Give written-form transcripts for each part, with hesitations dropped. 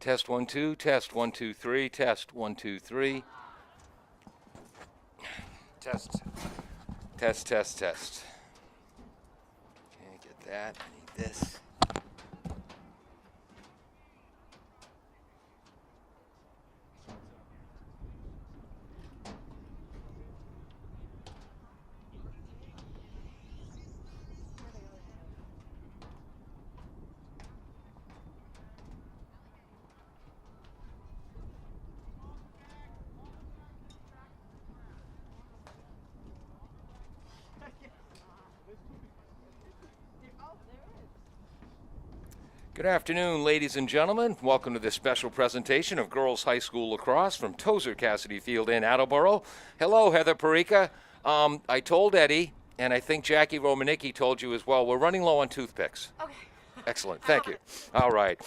Test 1 2, test 1 2 3, test 1 2 3. Test. Test, test, test. Okay, get that. I need this. Good afternoon, ladies and gentlemen. Welcome to this special presentation of Girls High School Lacrosse from Tozer Cassidy Field in Attleboro. Hello, Heather Perica. I told Eddie, and I think Jackie Romanicki told you as well, we're running low on toothpicks. Okay. Excellent. Thank you. All right.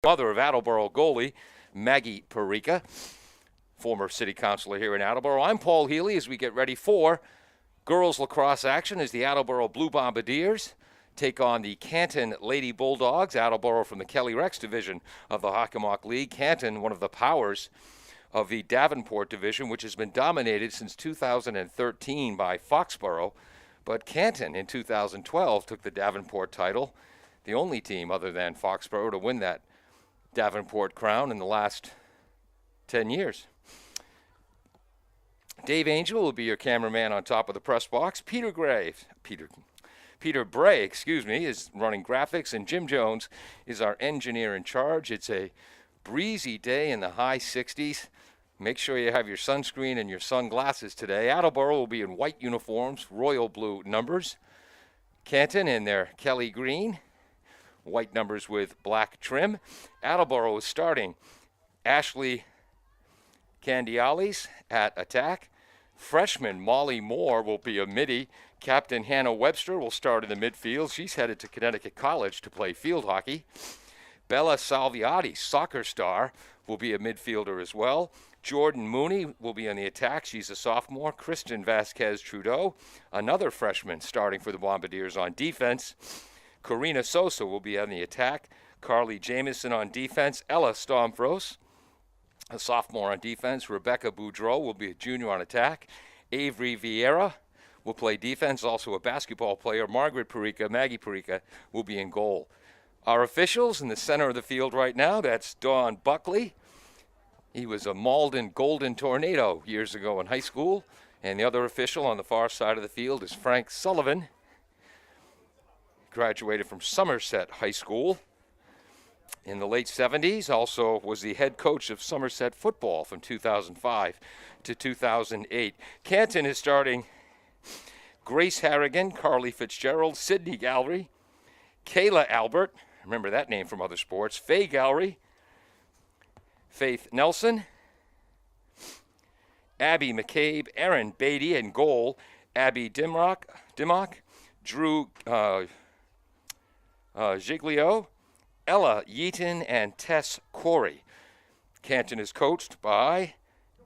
Mother of Attleboro goalie, Maggie Perica, former city councilor here in Attleboro. I'm Paul Healy as we get ready for girls lacrosse action as the Attleboro Blue Bombardiers take on the Canton Lady Bulldogs. Attleboro from the Kelly Rex division of the Hockomock League. Canton, one of the powers of the Davenport division, which has been dominated since 2013 by Foxborough. But Canton in 2012 took the Davenport title, the only team other than Foxborough to win that Davenport crown in the last 10 years. Dave Angel will be your cameraman on top of the press box. Peter Bray, is running graphics, and Jim Jones is our engineer in charge. It's a breezy day in the high 60s. Make sure you have your sunscreen and your sunglasses today. Attleboro will be in white uniforms, royal blue numbers. Canton in their Kelly green, white numbers with black trim. Attleboro is starting Ashley Candiales at attack. Freshman Molly Moore will be a midi. Captain Hannah Webster will start in the midfield. She's headed to Connecticut College to play field hockey. Bella Salviati, soccer star, will be a midfielder as well. Jordan Mooney will be on the attack. She's a sophomore. Kristen Vasquez Trudeau, another freshman starting for the Bombardiers on defense. Karina Sosa will be on the attack. Carly Jamieson on defense. Ella Stomfros, a sophomore on defense. Rebecca Boudreau will be a junior on attack. Avery Vieira will play defense, also a basketball player. Margaret Perica, Maggie Perica, will be in goal. Our officials in the center of the field right now, that's Don Buckley. He was a Malden Golden Tornado years ago in high school. And the other official on the far side of the field is Frank Sullivan. Graduated from Somerset High School in the late 70s. Also was the head coach of Somerset football from 2005 to 2008. Canton is starting Grace Harrigan, Carly Fitzgerald, Sydney Gallery, Kayla Albert, remember that name from other sports, Faye Gallery, Faith Nelson, Abby McCabe, Erin Beatty in goal, Abby Dimmock, Drew Giglio, Ella Yeaton, and Tess Corey. Canton is coached by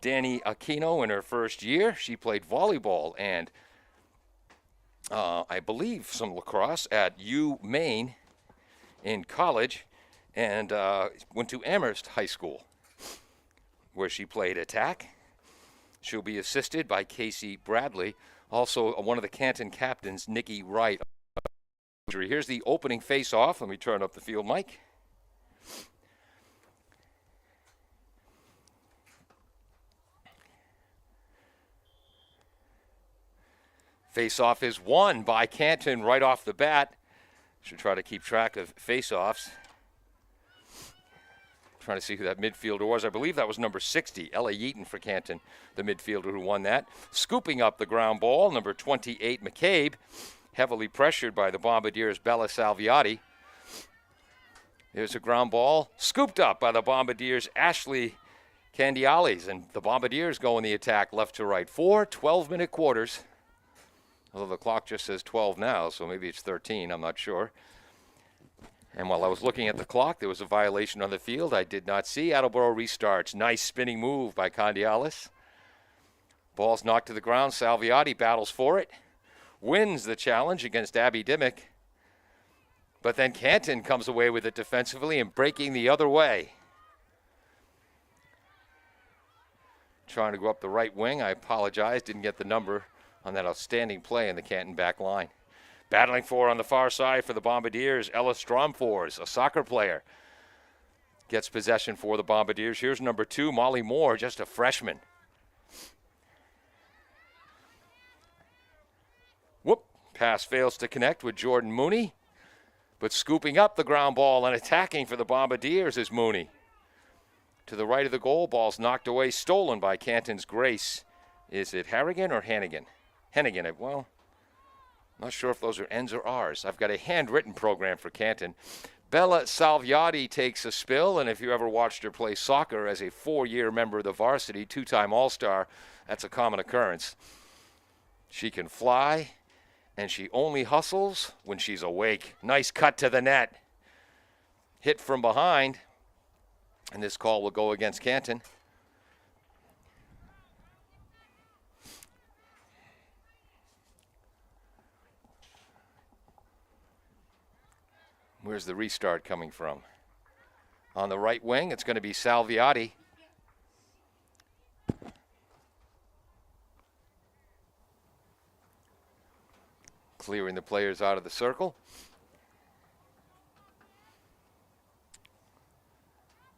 Danny Aquino in her first year. She played volleyball and I believe some lacrosse at UMaine in college, and went to Amherst High School where she played attack. She'll be assisted by Casey Bradley, also one of the Canton captains, Nikki Wright. Here's the opening face-off. Let me turn up the field mic. Face-off is won by Canton right off the bat. Should try to keep track of face-offs. Trying to see who that midfielder was. I believe that was number 60, Ella Yeaton for Canton, the midfielder who won that. Scooping up the ground ball, number 28, McCabe, heavily pressured by the Bombardiers' Bella Salviati. There's a ground ball scooped up by the Bombardiers' Ashley Candiales, and the Bombardiers go in the attack left to right. 4 12-minute quarters. Although the clock just says 12 now, so maybe it's 13, I'm not sure. And while I was looking at the clock, there was a violation on the field I did not see. Attleboro restarts. Nice spinning move by Candiales. Ball's knocked to the ground. Salviati battles for it. Wins the challenge against Abby Dimmock. But then Canton comes away with it defensively and breaking the other way. Trying to go up the right wing. I apologize. Didn't get the number on that outstanding play in the Canton back line. Battling for on the far side for the Bombardiers, Ella Stromfors, a soccer player. Gets possession for the Bombardiers. Here's number 2, Molly Moore, just a freshman. Whoop. Pass fails to connect with Jordan Mooney. But scooping up the ground ball and attacking for the Bombardiers is Mooney. To the right of the goal, ball's knocked away, stolen by Canton's Grace. Is it Harrigan or Hannigan? Hennigan. Well, not sure if those are N's or R's. I've got a handwritten program for Canton. Bella Salviati takes a spill, and if you ever watched her play soccer as a 4-year member of the varsity, 2-time All-Star, that's a common occurrence. She can fly, and she only hustles when she's awake. Nice cut to the net. Hit from behind. And this call will go against Canton. Where's the restart coming from? On the right wing, it's going to be Salviati. Clearing the players out of the circle.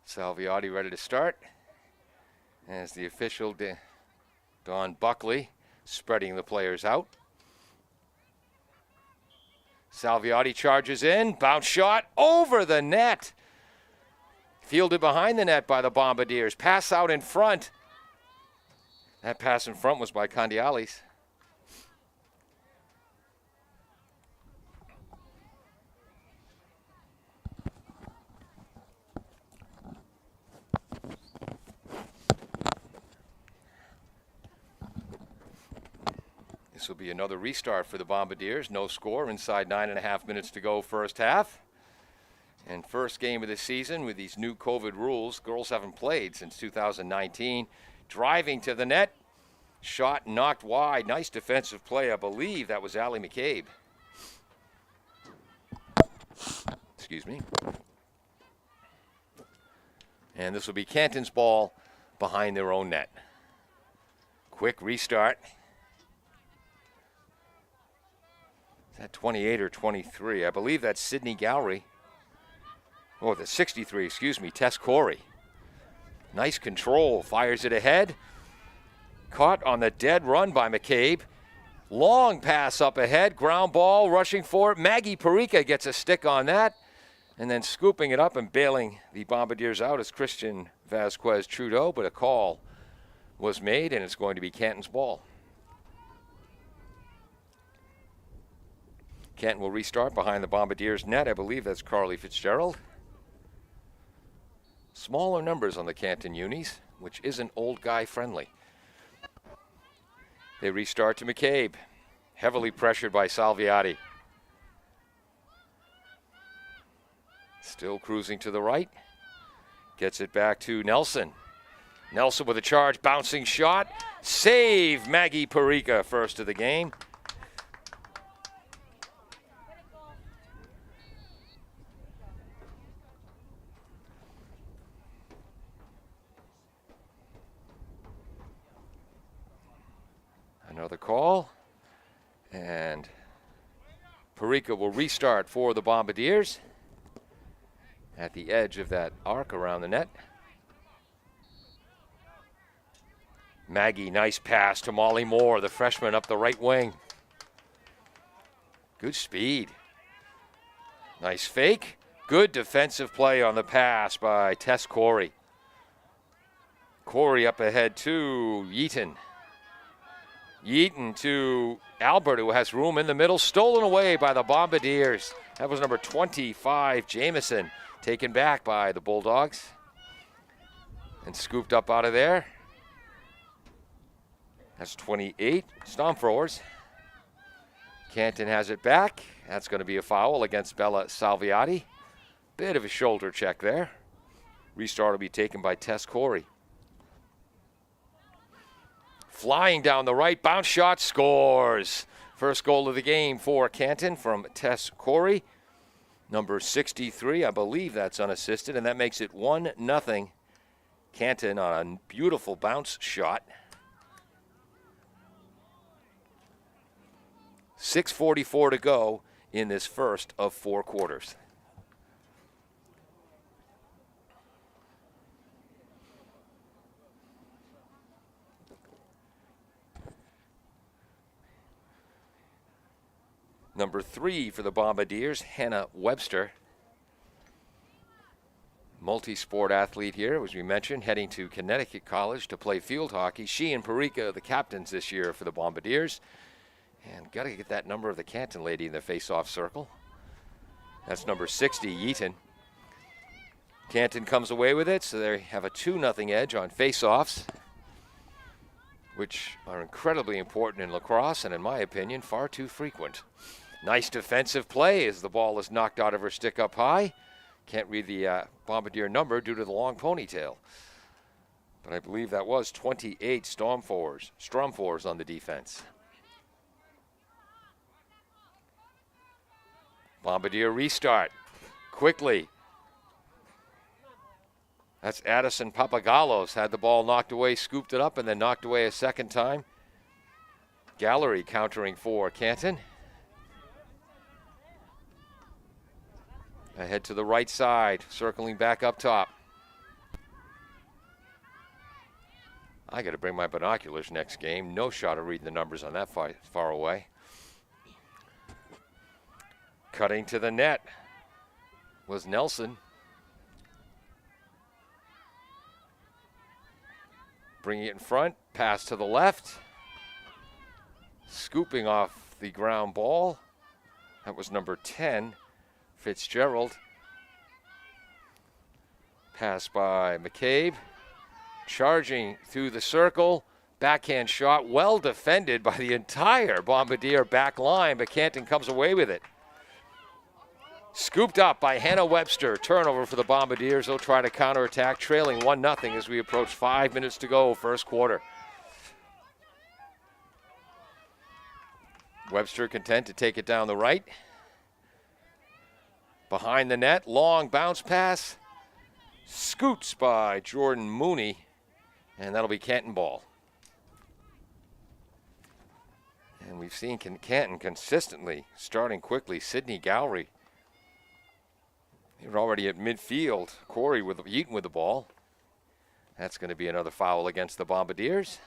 Salviati ready to start. As the official, Don Buckley, spreading the players out. Salviati charges in. Bounce shot over the net. Fielded behind the net by the Bombardiers. Pass out in front. That pass in front was by Candialis. This will be another restart for the Bombardiers. No score inside 9.5 minutes to go first half. And first game of the season with these new COVID rules. Girls haven't played since 2019. Driving to the net. Shot knocked wide. Nice defensive play. I believe that was Allie McCabe. Excuse me. And this will be Canton's ball behind their own net. Quick restart. Is that 28 or 23? I believe that's Sydney Gowrie. Oh, the 63, excuse me, Tess Corey. Nice control, fires it ahead. Caught on the dead run by McCabe. Long pass up ahead, ground ball, rushing for it. Maggie Perica gets a stick on that. And then scooping it up and bailing the Bombardiers out is Christian Vasquez Trudeau, but a call was made, and it's going to be Canton's ball. Canton will restart behind the Bombardiers net. I believe that's Carly Fitzgerald. Smaller numbers on the Canton unis, which isn't old guy friendly. They restart to McCabe. Heavily pressured by Salviati. Still cruising to the right. Gets it back to Nelson. Nelson with a charge, bouncing shot. Save Maggie Perica, first of the game. Another call, and Perica will restart for the Bombardiers at the edge of that arc around the net. Maggie, nice pass to Molly Moore, the freshman up the right wing. Good speed. Nice fake. Good defensive play on the pass by Tess Corey. Corey up ahead to Yeaton. Yeaton to Albert, who has room in the middle. Stolen away by the Bombardiers. That was number 25, Jameson. Taken back by the Bulldogs. And scooped up out of there. That's 28, Stomfroers. Canton has it back. That's going to be a foul against Bella Salviati. Bit of a shoulder check there. Restart will be taken by Tess Corey. Flying down the right, bounce shot, scores. First goal of the game for Canton from Tess Corey. Number 63, I believe that's unassisted, and that makes it 1-0. Canton on a beautiful bounce shot. 6:44 to go in this first of 4 quarters. Number 3 for the Bombardiers, Hannah Webster. Multi-sport athlete here, as we mentioned, heading to Connecticut College to play field hockey. She and Parika are the captains this year for the Bombardiers. And got to get that number of the Canton lady in the face-off circle. That's number 60, Yeaton. Canton comes away with it, so they have a 2-0 edge on face-offs, which are incredibly important in lacrosse and, in my opinion, far too frequent. Nice defensive play as the ball is knocked out of her stick up high. Can't read the Bombardier number due to the long ponytail. But I believe that was 28 Storm fours on the defense. Bombardier restart quickly. That's Addison Papagallos, had the ball knocked away, scooped it up, and then knocked away a second time. Gallery countering for Canton. Ahead to the right side, circling back up top. I got to bring my binoculars next game. No shot of reading the numbers on that far away. Cutting to the net was Nelson. Bringing it in front, pass to the left. Scooping off the ground ball. That was number 10, Fitzgerald. Pass by McCabe. Charging through the circle. Backhand shot, well defended by the entire Bombardier back line, but Canton comes away with it. Scooped up by Hannah Webster. Turnover for the Bombardiers. They'll try to counterattack, trailing 1-0 as we approach 5 minutes to go, first quarter. Webster content to take it down the right. Behind the net, long bounce pass. Scoots by Jordan Mooney, and that'll be Canton ball. And we've seen Canton consistently starting quickly. Sydney Gowrie. They're already at midfield. Corey Yeaton with the ball. That's going to be another foul against the Bombardiers.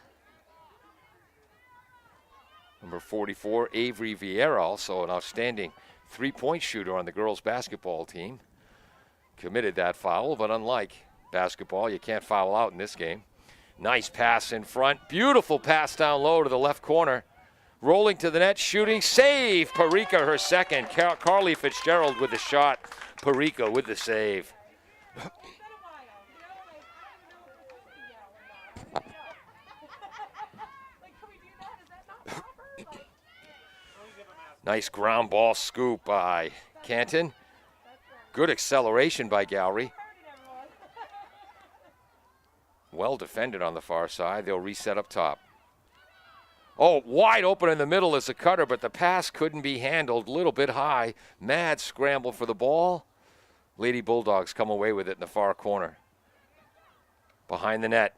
Number 44, Avery Vieira, also an outstanding three-point shooter on the girls' basketball team. Committed that foul, but unlike basketball, you can't foul out in this game. Nice pass in front. Beautiful pass down low to the left corner. Rolling to the net, shooting, save. Parika, her second. Carly Fitzgerald with the shot. Parika with the save. Nice ground ball scoop by Canton. Good acceleration by Gowrie. Well defended on the far side. They'll reset up top. Oh, wide open in the middle is a cutter, but the pass couldn't be handled. A little bit high. Mad scramble for the ball. Lady Bulldogs come away with it in the far corner. Behind the net.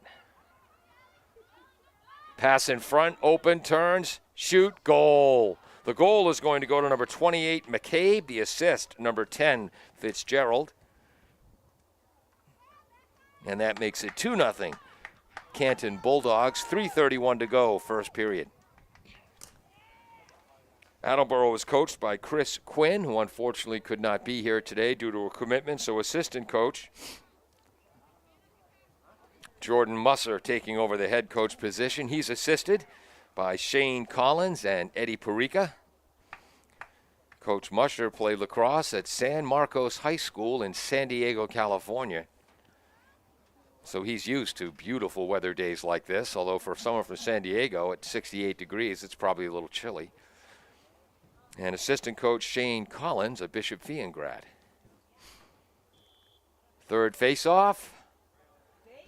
Pass in front, open, turns, shoot, goal. The goal is going to go to number 28, McCabe. The assist, number 10, Fitzgerald. And that makes it 2-0. Canton Bulldogs, 3:31 to go, first period. Attleboro is coached by Chris Quinn, who unfortunately could not be here today due to a commitment, so assistant coach Jordan Musser taking over the head coach position. He's assisted by Shane Collins and Eddie Parika. Coach Musser played lacrosse at San Marcos High School in San Diego, California. So he's used to beautiful weather days like this, although for someone from San Diego at 68 degrees, it's probably a little chilly. And assistant coach Shane Collins, a Bishop Feion grad. Third face-off.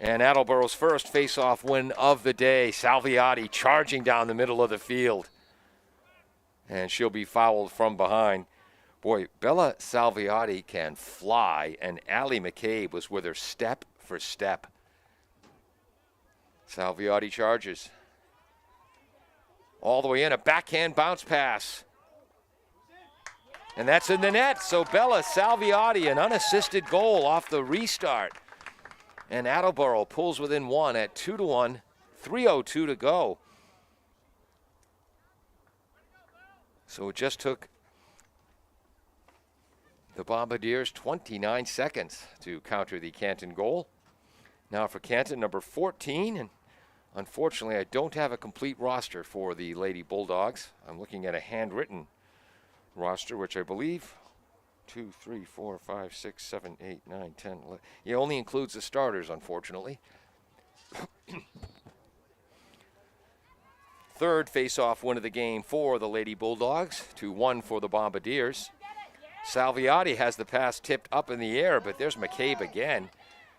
And Attleboro's first face-off win of the day. Salviati charging down the middle of the field. And she'll be fouled from behind. Boy, Bella Salviati can fly, and Allie McCabe was with her step for step. Salviati charges. All the way in, a backhand bounce pass. And that's in the net. So Bella Salviati, an unassisted goal off the restart. And Attleboro pulls within one at 2-1, 3:02 to go. So it just took the Bombardiers 29 seconds to counter the Canton goal. Now for Canton, number 14. And unfortunately, I don't have a complete roster for the Lady Bulldogs. I'm looking at a handwritten roster, which I believe 2, 3, 4, 5, 6, 7, 8, 9, 10, 11. It only includes the starters, unfortunately. Third face-off win of the game for the Lady Bulldogs, 2-1 for the Bombardiers. Salviati has the pass tipped up in the air, but there's McCabe again.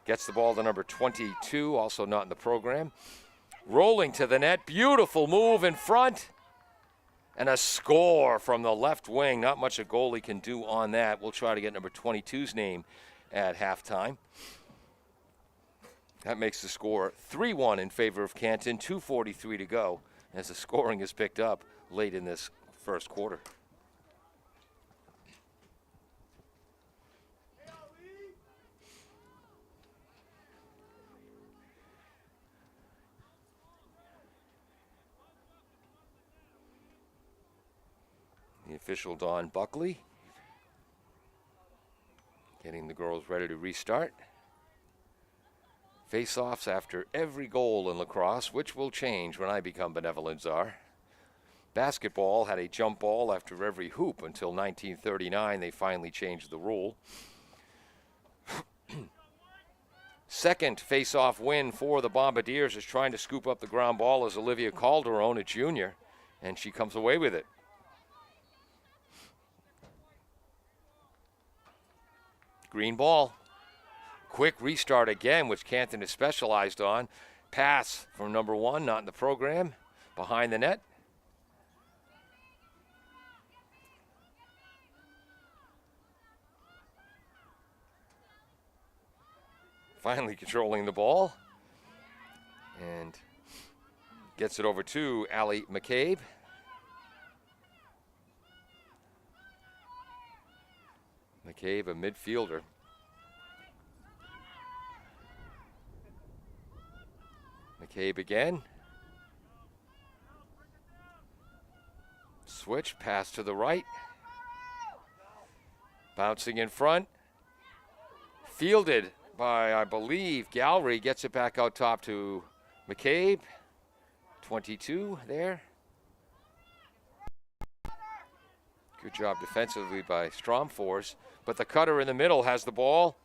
Gets the ball to number 22, also not in the program. Rolling to the net, beautiful move in front. And a score from the left wing. Not much a goalie can do on that. We'll try to get number 22's name at halftime. That makes the score 3-1 in favor of Canton, 2:43 to go, as the scoring is picked up late in this first quarter. The official, Don Buckley, getting the girls ready to restart. Face-offs after every goal in lacrosse, which will change when I become benevolent czar. Basketball had a jump ball after every hoop until 1939. They finally changed the rule. Second face-off win for the Bombardiers is trying to scoop up the ground ball as Olivia Calderon, a junior, and she comes away with it. Green ball. Quick restart again, which Canton is specialized on. Pass from number 1, not in the program. Behind the net. Finally controlling the ball. And gets it over to Allie McCabe. McCabe, a midfielder. McCabe again. Switch, pass to the right. Bouncing in front. Fielded by, I believe, Gallery. Gets it back out top to McCabe. 22 there. Good job defensively by Stromfors. But the cutter in the middle has the ball.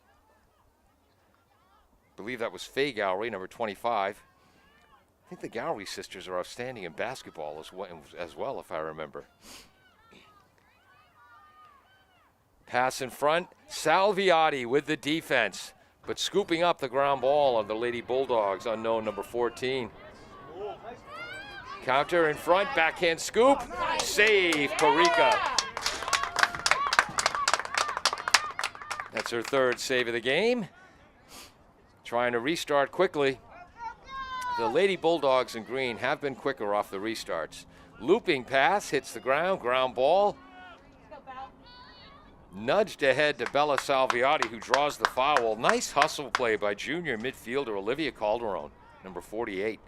I believe that was Faye Gowrie, number 25. I think the Gowrie sisters are outstanding in basketball as well, if I remember. Pass in front. Salviati with the defense, but scooping up the ground ball of the Lady Bulldogs, unknown number 14. Counter in front, backhand scoop. Save, Parika. That's her third save of the game. Trying to restart quickly. The Lady Bulldogs in green have been quicker off the restarts. Looping pass, hits the ground, ground ball. Nudged ahead to Bella Salviati, who draws the foul. Nice hustle play by junior midfielder Olivia Calderon, number 48.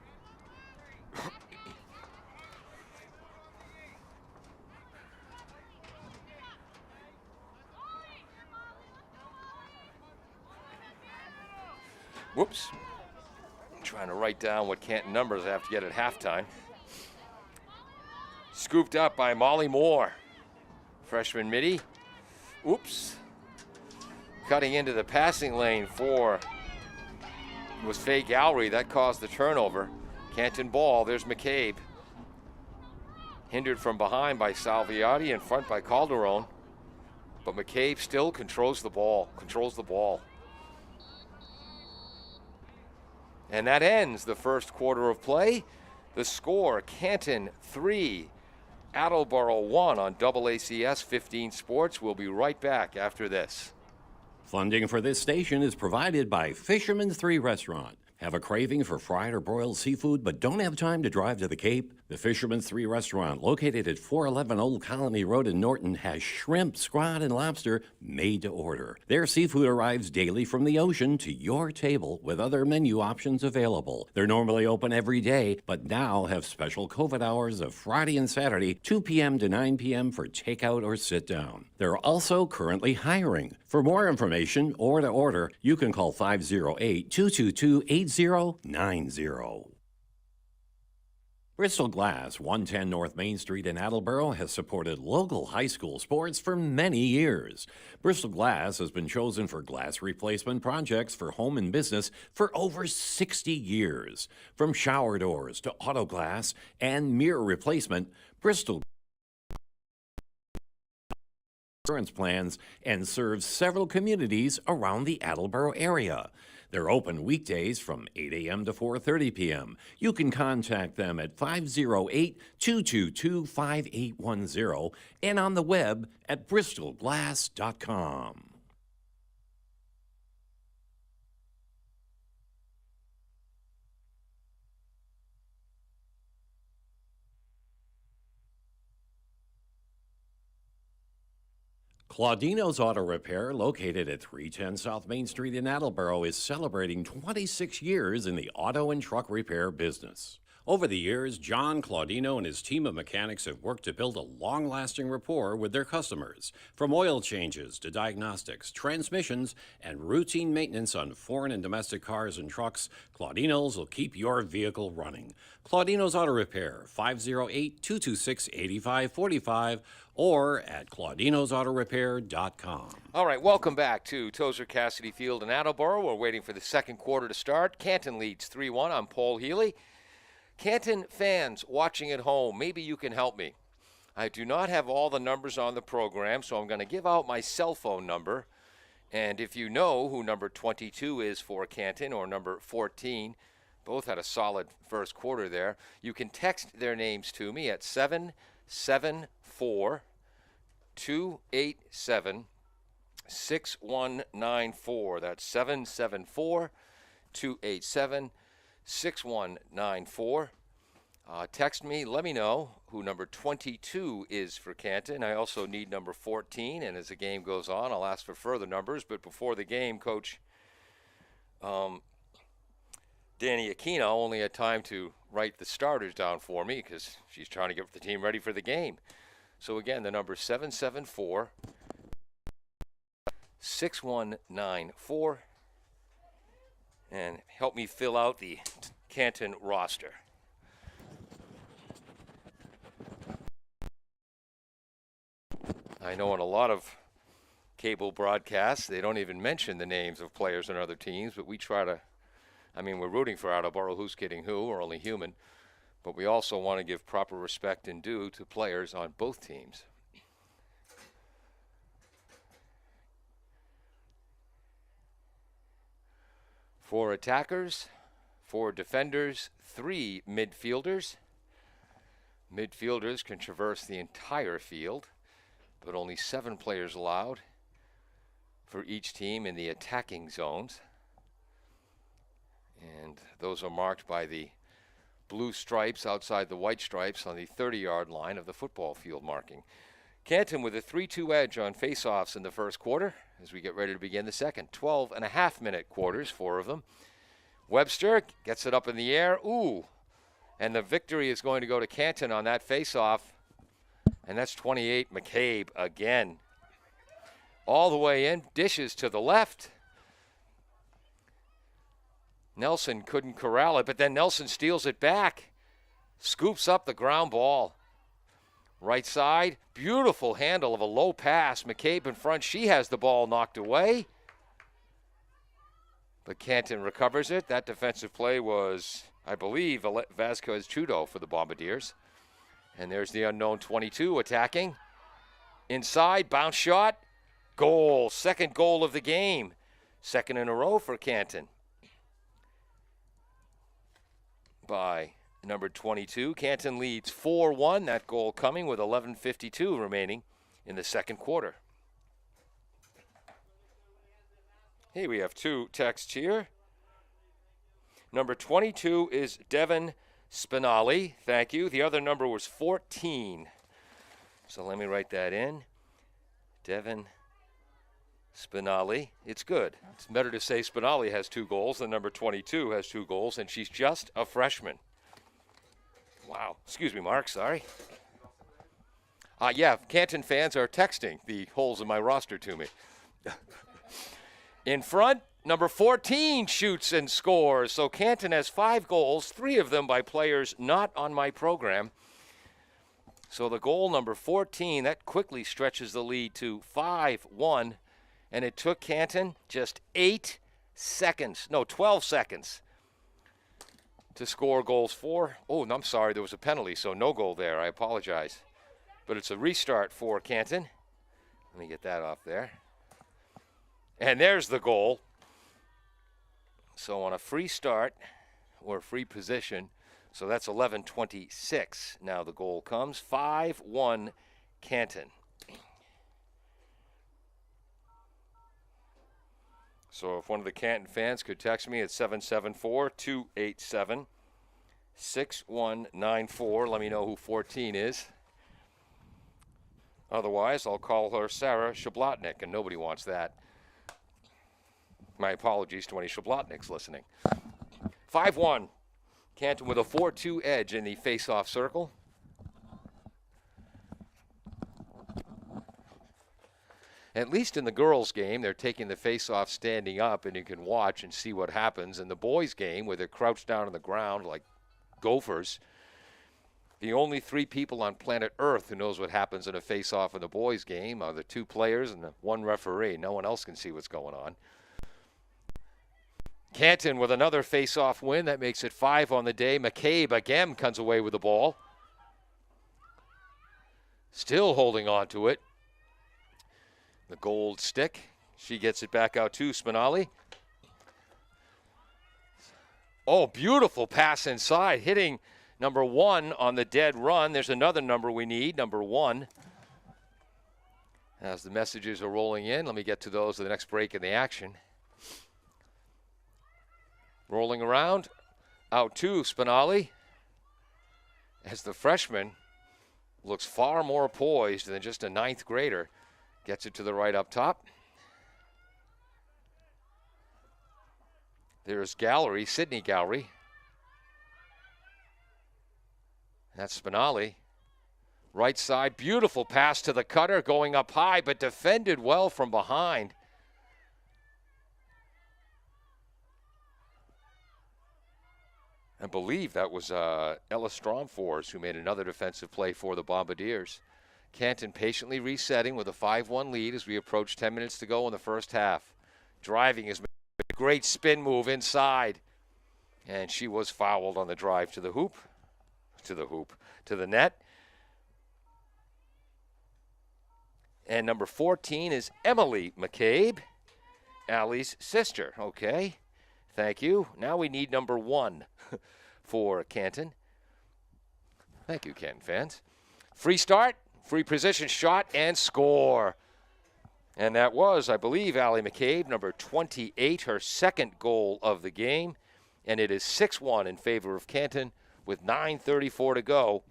Whoops. Trying to write down what Canton numbers I have to get at halftime. Scooped up by Molly Moore. Freshman midi. Oops. Cutting into the passing lane for was Faye Gowrie. That caused the turnover. Canton ball. There's McCabe. Hindered from behind by Salviati, in front by Calderon. But McCabe still controls the ball. And that ends the first quarter of play. The score, Canton 3, Attleboro 1 on AACS 15 Sports. We'll be right back after this. Funding for this station is provided by Fisherman 3 Restaurant. Have a craving for fried or broiled seafood but don't have time to drive to the Cape? The Fisherman 3 Restaurant, located at 411 Old Colony Road in Norton, has shrimp, squid, and lobster made to order. Their seafood arrives daily from the ocean to your table with other menu options available. They're normally open every day, but now have special COVID hours of Friday and Saturday, 2 p.m. to 9 p.m. for takeout or sit down. They're also currently hiring. For more information or to order, you can call 508-222-8090. Bristol Glass, 110 North Main Street in Attleboro, has supported local high school sports for many years. Bristol Glass has been chosen for glass replacement projects for home and business for over 60 years. From shower doors to auto glass and mirror replacement, Bristol insurance plans and serves several communities around the Attleboro area. They're open weekdays from 8 a.m. to 4:30 p.m. You can contact them at 508-222-5810 and on the web at bristolglass.com. Claudino's Auto Repair, located at 310 South Main Street in Attleboro, is celebrating 26 years in the auto and truck repair business. Over the years, John Claudino and his team of mechanics have worked to build a long-lasting rapport with their customers. From oil changes to diagnostics, transmissions, and routine maintenance on foreign and domestic cars and trucks, Claudino's will keep your vehicle running. Claudino's Auto Repair, 508-226-8545, or at claudinosautorepair.com. All right, welcome back to Tozer Cassidy Field in Attleboro. We're waiting for the second quarter to start. Canton leads 3-1. I'm Paul Healy. Canton fans watching at home, maybe you can help me. I do not have all the numbers on the program, so I'm going to give out my cell phone number. And if you know who number 22 is for Canton or number 14, both had a solid first quarter there, you can text their names to me at 774-287-6194. That's 774-287-6194. Text me, let me know who number 22 is for Canton. I also need number 14, and as the game goes on, I'll ask for further numbers. But before the game, Coach Danny Aquino only had time to write the starters down for me because she's trying to get the team ready for the game. So again, the number is 774-6194. And help me fill out the Canton roster. I know in a lot of cable broadcasts, they don't even mention the names of players on other teams, but we try to, we're rooting for Attleboro, who's kidding who, we're only human, but we also want to give proper respect and due to players on both teams. Four attackers, four defenders, three midfielders. Midfielders can traverse the entire field, but only 7 players allowed for each team in the attacking zones. And those are marked by the blue stripes outside the white stripes on the 30-yard line of the football field marking. Canton with a 3-2 edge on faceoffs in the first quarter as we get ready to begin the second. 12.5-minute quarters, 4 of them. Webster gets it up in the air. Ooh. And the victory is going to go to Canton on that faceoff. And that's 28, McCabe again. All the way in, dishes to the left. Nelson couldn't corral it, but then Nelson steals it back. Scoops up the ground ball. Right side, beautiful handle of a low pass. McCabe in front, she has the ball knocked away. But Canton recovers it. That defensive play was, I believe, Vasquez Chudo for the Bombardiers. And there's the unknown 22 attacking. Inside, bounce shot, goal. Second goal of the game. Second in a row for Canton. By number 22. Canton leads 4-1. That goal coming with 11:52 remaining in the second quarter. Hey, we have 2 texts here. Number 22 is Devin Spinali. Thank you. The other number was 14. So let me write that in. Devin Spinali. It's good. It's better to say Spinali has 2 goals than number 22 has 2 goals, and she's just a freshman. Wow. Excuse me, Mark. Sorry. Yeah, Canton fans are texting the holes in my roster to me. In front, number 14 shoots and scores. So Canton has 5 goals, 3 of them by players not on my program. So the goal number 14, that quickly stretches the lead to 5-1. And it took Canton just 12 seconds to score goals for. Oh, no, I'm sorry, there was a penalty, so no goal there. I apologize. But it's a restart for Canton. Let me get that off there. And there's the goal. So on a free start or free position, so that's 11:26. Now the goal comes. 5-1 Canton. So if one of the Canton fans could text me at 774-287-6194, let me know who 14 is. Otherwise, I'll call her Sarah Shablotnik, and nobody wants that. My apologies to any Shablotniks listening. 5-1. Canton with a 4-2 edge in the face-off circle. At least in the girls' game, they're taking the face-off standing up, and you can watch and see what happens. In the boys' game, where they're crouched down on the ground like gophers, the only 3 people on planet Earth who knows what happens in a face-off in the boys' game are the 2 players and the 1 referee. No one else can see what's going on. Canton with another face-off win. That makes it 5 on the day. McCabe again comes away with the ball. Still holding on to it. The gold stick. She gets it back out to Spinali. Oh, beautiful pass inside. Hitting number 1 on the dead run. There's another number we need, number 1. As the messages are rolling in, let me get to those at the next break in the action. Rolling around, out to Spinali. As the freshman looks far more poised than just a 9th grader. Gets it to the right up top. There's Gallery, Sydney Gallery. That's Spinali. Right side, beautiful pass to the cutter, going up high, but defended well from behind. I believe that was Ella Stromfors who made another defensive play for the Bombardiers. Canton patiently resetting with a 5-1 lead as we approach 10 minutes to go in the first half. Driving is a great spin move inside. And she was fouled on the drive to the net. And number 14 is Emily McCabe, Allie's sister. Okay, thank you. Now we need number 1 for Canton. Thank you, Canton fans. Free start, free position shot, and score. And that was, I believe, Allie McCabe, number 28, her second goal of the game. And it is 6-1 in favor of Canton with 9:34 to go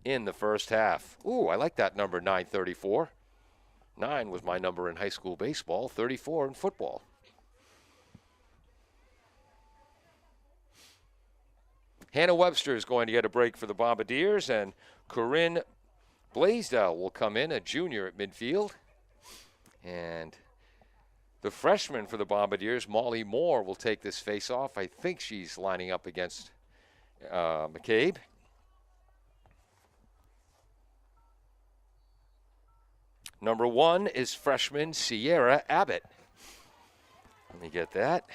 in the first half. Ooh, I like that number, 9:34. 9 was my number in high school baseball, 34 in football. Hannah Webster is going to get a break for the Bombardiers, and Corinne Blaisdell will come in, a junior at midfield. And the freshman for the Bombardiers, Molly Moore, will take this face-off. I think she's lining up against McCabe. Number 1 is freshman Sierra Abbott. Let me get that.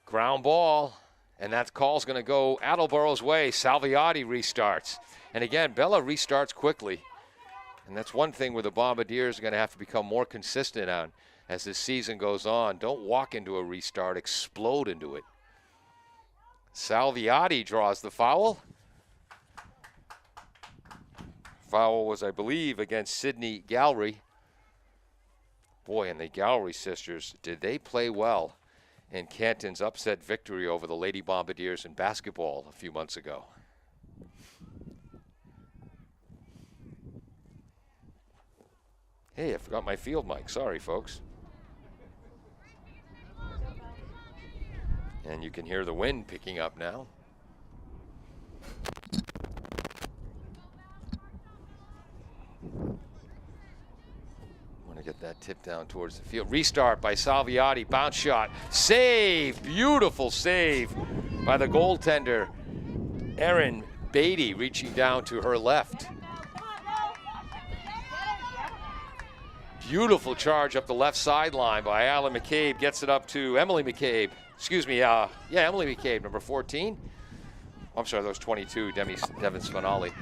Ground ball, and that call's going to go Attleboro's way. Salviati restarts. And again, Bella restarts quickly. And that's one thing where the Bombardiers are going to have to become more consistent on. as the season goes on. Don't walk into a restart, explode into it. Salviati draws the foul. Foul was, I believe, against Sydney Gallery. Boy, and the Gallery sisters, did they play well in Canton's upset victory over the Lady Bombardiers in basketball a few months ago. Hey, I forgot my field mic. Sorry, folks. And you can hear the wind picking up now. Want to get that tip down towards the field. Restart by Salviati. Bounce shot. Save. Beautiful save by the goaltender, Erin Beatty, reaching down to her left. Beautiful charge up the left sideline by Alan McCabe. Gets it up to Emily McCabe. Excuse me, Emily McCabe, number 14. I'm sorry, that was 22, Devin Spinelli.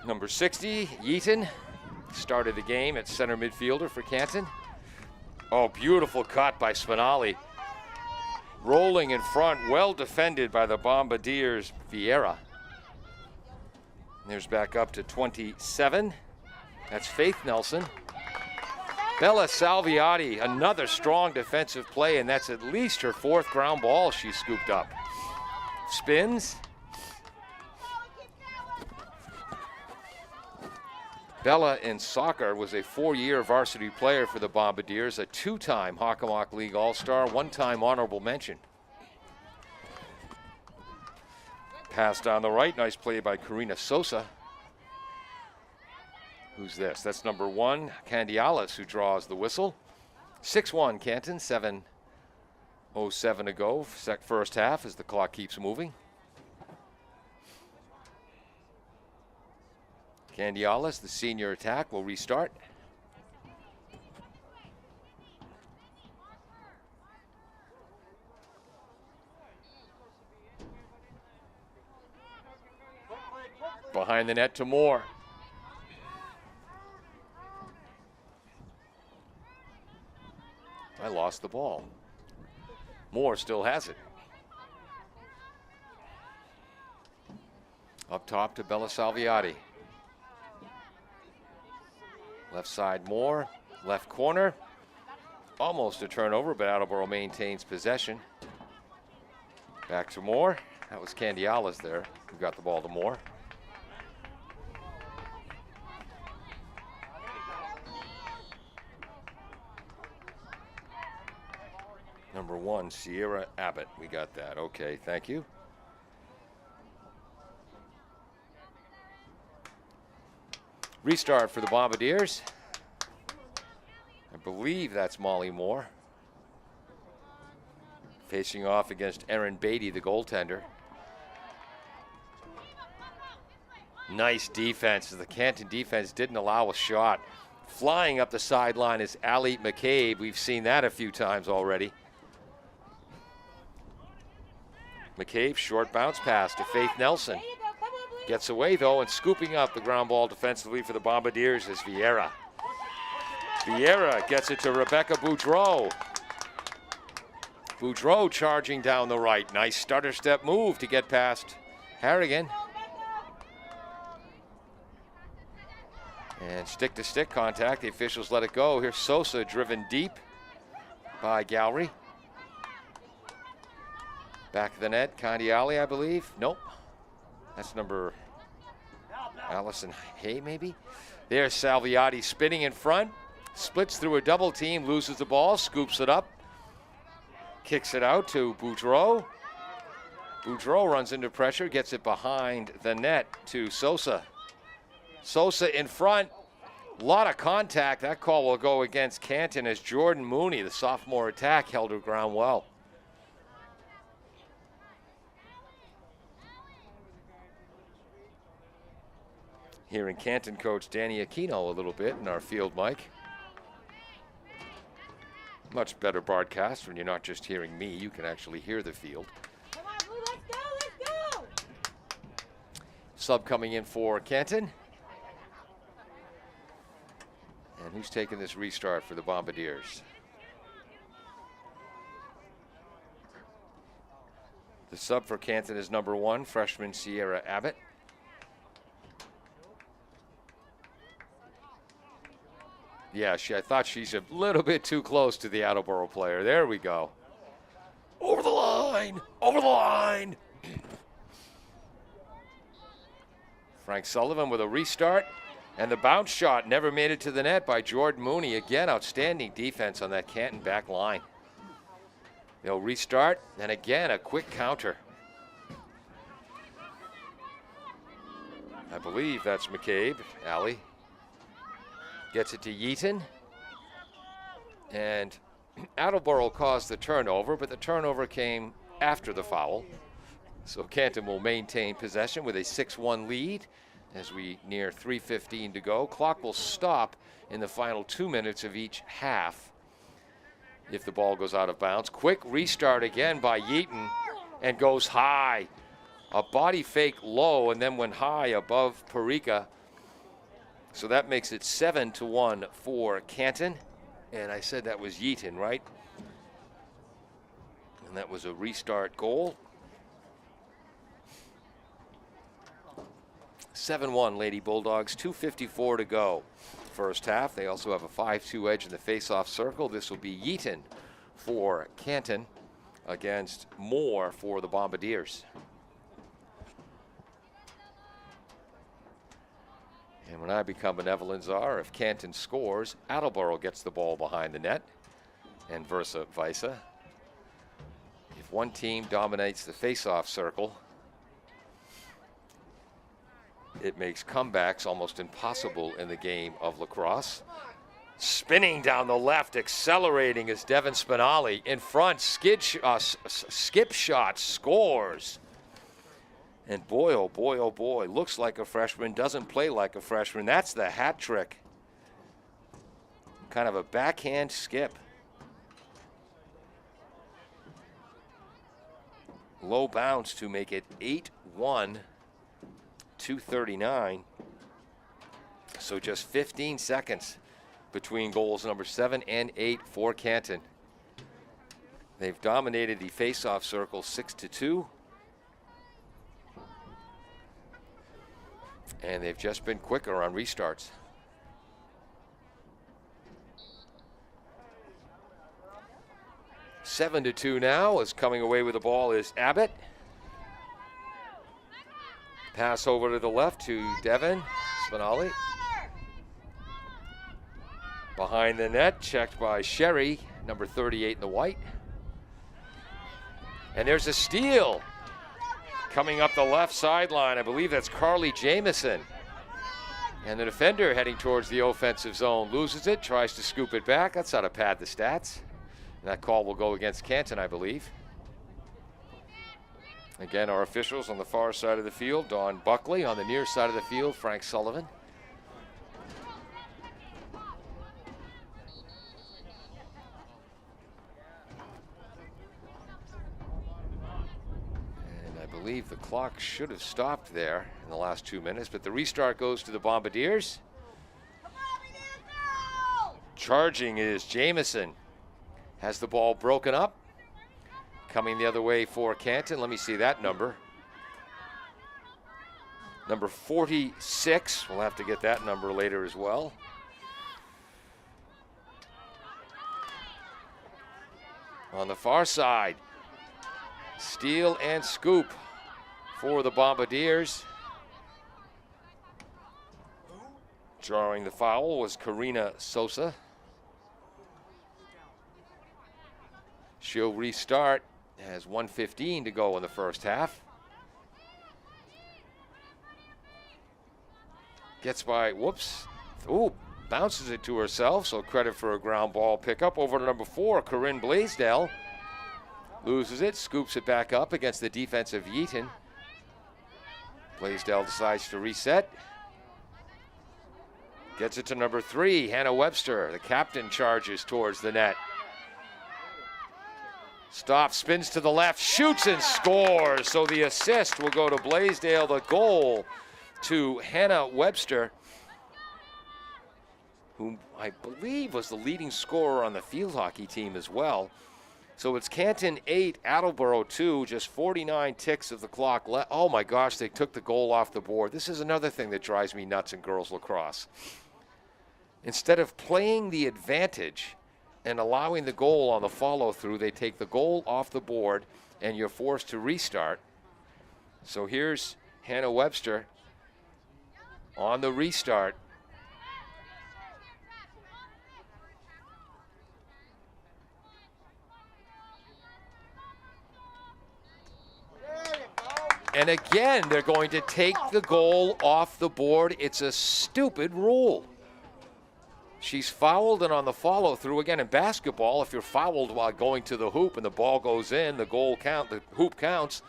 Number 60, Yeaton, started the game at center midfielder for Canton. Oh, beautiful cut by Spinelli. Rolling in front, well defended by the Bombardiers, Vieira. There's back up to 27. That's Faith Nelson. Bella Salviati, another strong defensive play, and that's at least her 4th ground ball she scooped up. Spins. Bella in soccer was a 4-year varsity player for the Bombardiers, a 2-time Hockomock League All-Star, 1-time honorable mention. Pass down the right, nice play by Karina Sosa. Who's this? That's number 1, Candialis, who draws the whistle. 6-1 Canton, 7:07 to go. First half as the clock keeps moving. Candialis, the senior attack, will restart. Behind the net to Moore. I lost the ball. Moore still has it. Up top to Bella Salviati. Left side Moore, left corner. Almost a turnover, but Attleboro maintains possession. Back to Moore. That was Candialis there who got the ball to Moore. Number 1, Sierra Abbott. We got that. Okay, thank you. Restart for the Bombardiers. I believe that's Molly Moore. Facing off against Erin Beatty, the goaltender. Nice defense. The Canton defense didn't allow a shot. Flying up the sideline is Ali McCabe. We've seen that a few times already. McCabe, short bounce pass to Faith Nelson. Gets away, though, and scooping up the ground ball defensively for the Bombardiers is Vieira. Vieira gets it to Rebecca Boudreau. Boudreau charging down the right. Nice stutter step move to get past Harrigan. And stick-to-stick contact. The officials let it go. Here's Sosa driven deep by Gallery. Back of the net, Candiali, I believe. Nope. That's number Allison Hay, maybe. There's Salviati spinning in front. Splits through a double team, loses the ball, scoops it up. Kicks it out to Boudreau. Boudreau runs into pressure, gets it behind the net to Sosa. Sosa in front. A lot of contact. That call will go against Canton as Jordan Mooney, the sophomore attack, held her ground well. Hearing Canton coach Danny Aquino a little bit in our field mic. Much better broadcast when you're not just hearing me, you can actually hear the field. Come on, Blue, let's go! Sub coming in for Canton. And Who's taking this restart for the Bombardiers? The sub for Canton is number 1, freshman Sierra Abbott. Yeah, I thought she's a little bit too close to the Attleboro player. There we go. Over the line! Over the line! Frank Sullivan with a restart. And the bounce shot never made it to the net by Jordan Mooney. Again, outstanding defense on that Canton back line. They'll restart, and again, a quick counter. I believe that's McCabe. Allie gets it to Yeaton. And Attleboro caused the turnover, but the turnover came after the foul. So Canton will maintain possession with a 6-1 lead as we near 3:15 to go. Clock will stop in the final 2 minutes of each half if the ball goes out of bounds. Quick restart again by Yeaton, and goes high. A body fake low and then went high above Parika. So that makes it 7-1 for Canton. And I said that was Yeaton, right? And that was a restart goal. 7-1 Lady Bulldogs, 2:54 to go. First half. They also have a 5-2 edge in the face-off circle. This will be Yeaton for Canton against Moore for the Bombardiers. And when I become benevolent czar, if Canton scores, Attleboro gets the ball behind the net, and versa versa. If one team dominates the face-off circle, it makes comebacks almost impossible in the game of lacrosse. Spinning down the left, accelerating is Devin Spinelli. In front, skip shot, scores. And boy, oh boy, oh boy, looks like a freshman, doesn't play like a freshman. That's the hat trick. Kind of a backhand skip. Low bounce to make it 8-1. 2:39. So just 15 seconds between goals number 7 and 8 for Canton. They've dominated the face-off circle 6-2. And they've just been quicker on restarts. Seven to 2 now, as coming away with the ball is Abbott. Pass over to the left to Devin Spinelli. Behind the net, checked by Sherry, number 38 in the white. And there's a steal coming up the left sideline. I believe that's Carly Jamison. And the defender heading towards the offensive zone loses it, tries to scoop it back. That's how to pad the stats. And that call will go against Canton, I believe. Again, our officials on the far side of the field, Don Buckley. On the near side of the field, Frank Sullivan. And I believe the clock should have stopped there in the last 2 minutes, but the restart goes to the Bombardiers. Charging is Jamison. Has the ball broken up. Coming the other way for Canton. Let me see that number. Number 46. We'll have to get that number later as well. On the far side, steal and scoop for the Bombardiers. Drawing the foul was Karina Sosa. She'll restart. Has 1:15 to go in the first half. Gets by, whoops. Ooh, bounces it to herself, so credit for a ground ball pickup. Over to number 4, Corinne Blaisdell. Loses it, scoops it back up against the defensive Yeaton. Blaisdell decides to reset. Gets it to number 3, Hannah Webster. The captain charges towards the net. Stops, spins to the left, shoots and scores. So the assist will go to Blaisdell, the goal to Hannah Webster. who I believe was the leading scorer on the field hockey team as well. So it's Canton 8, Attleboro 2, just 49 ticks of the clock left. Oh my gosh, they took the goal off the board. This is another thing that drives me nuts in girls lacrosse. Instead of playing the advantage and allowing the goal on the follow-through, they take the goal off the board and you're forced to restart. So here's Hannah Webster on the restart. And again, they're going to take the goal off the board. It's a stupid rule. She's fouled, and on the follow-through, again, in basketball, if you're fouled while going to the hoop and the ball goes in, the hoop counts,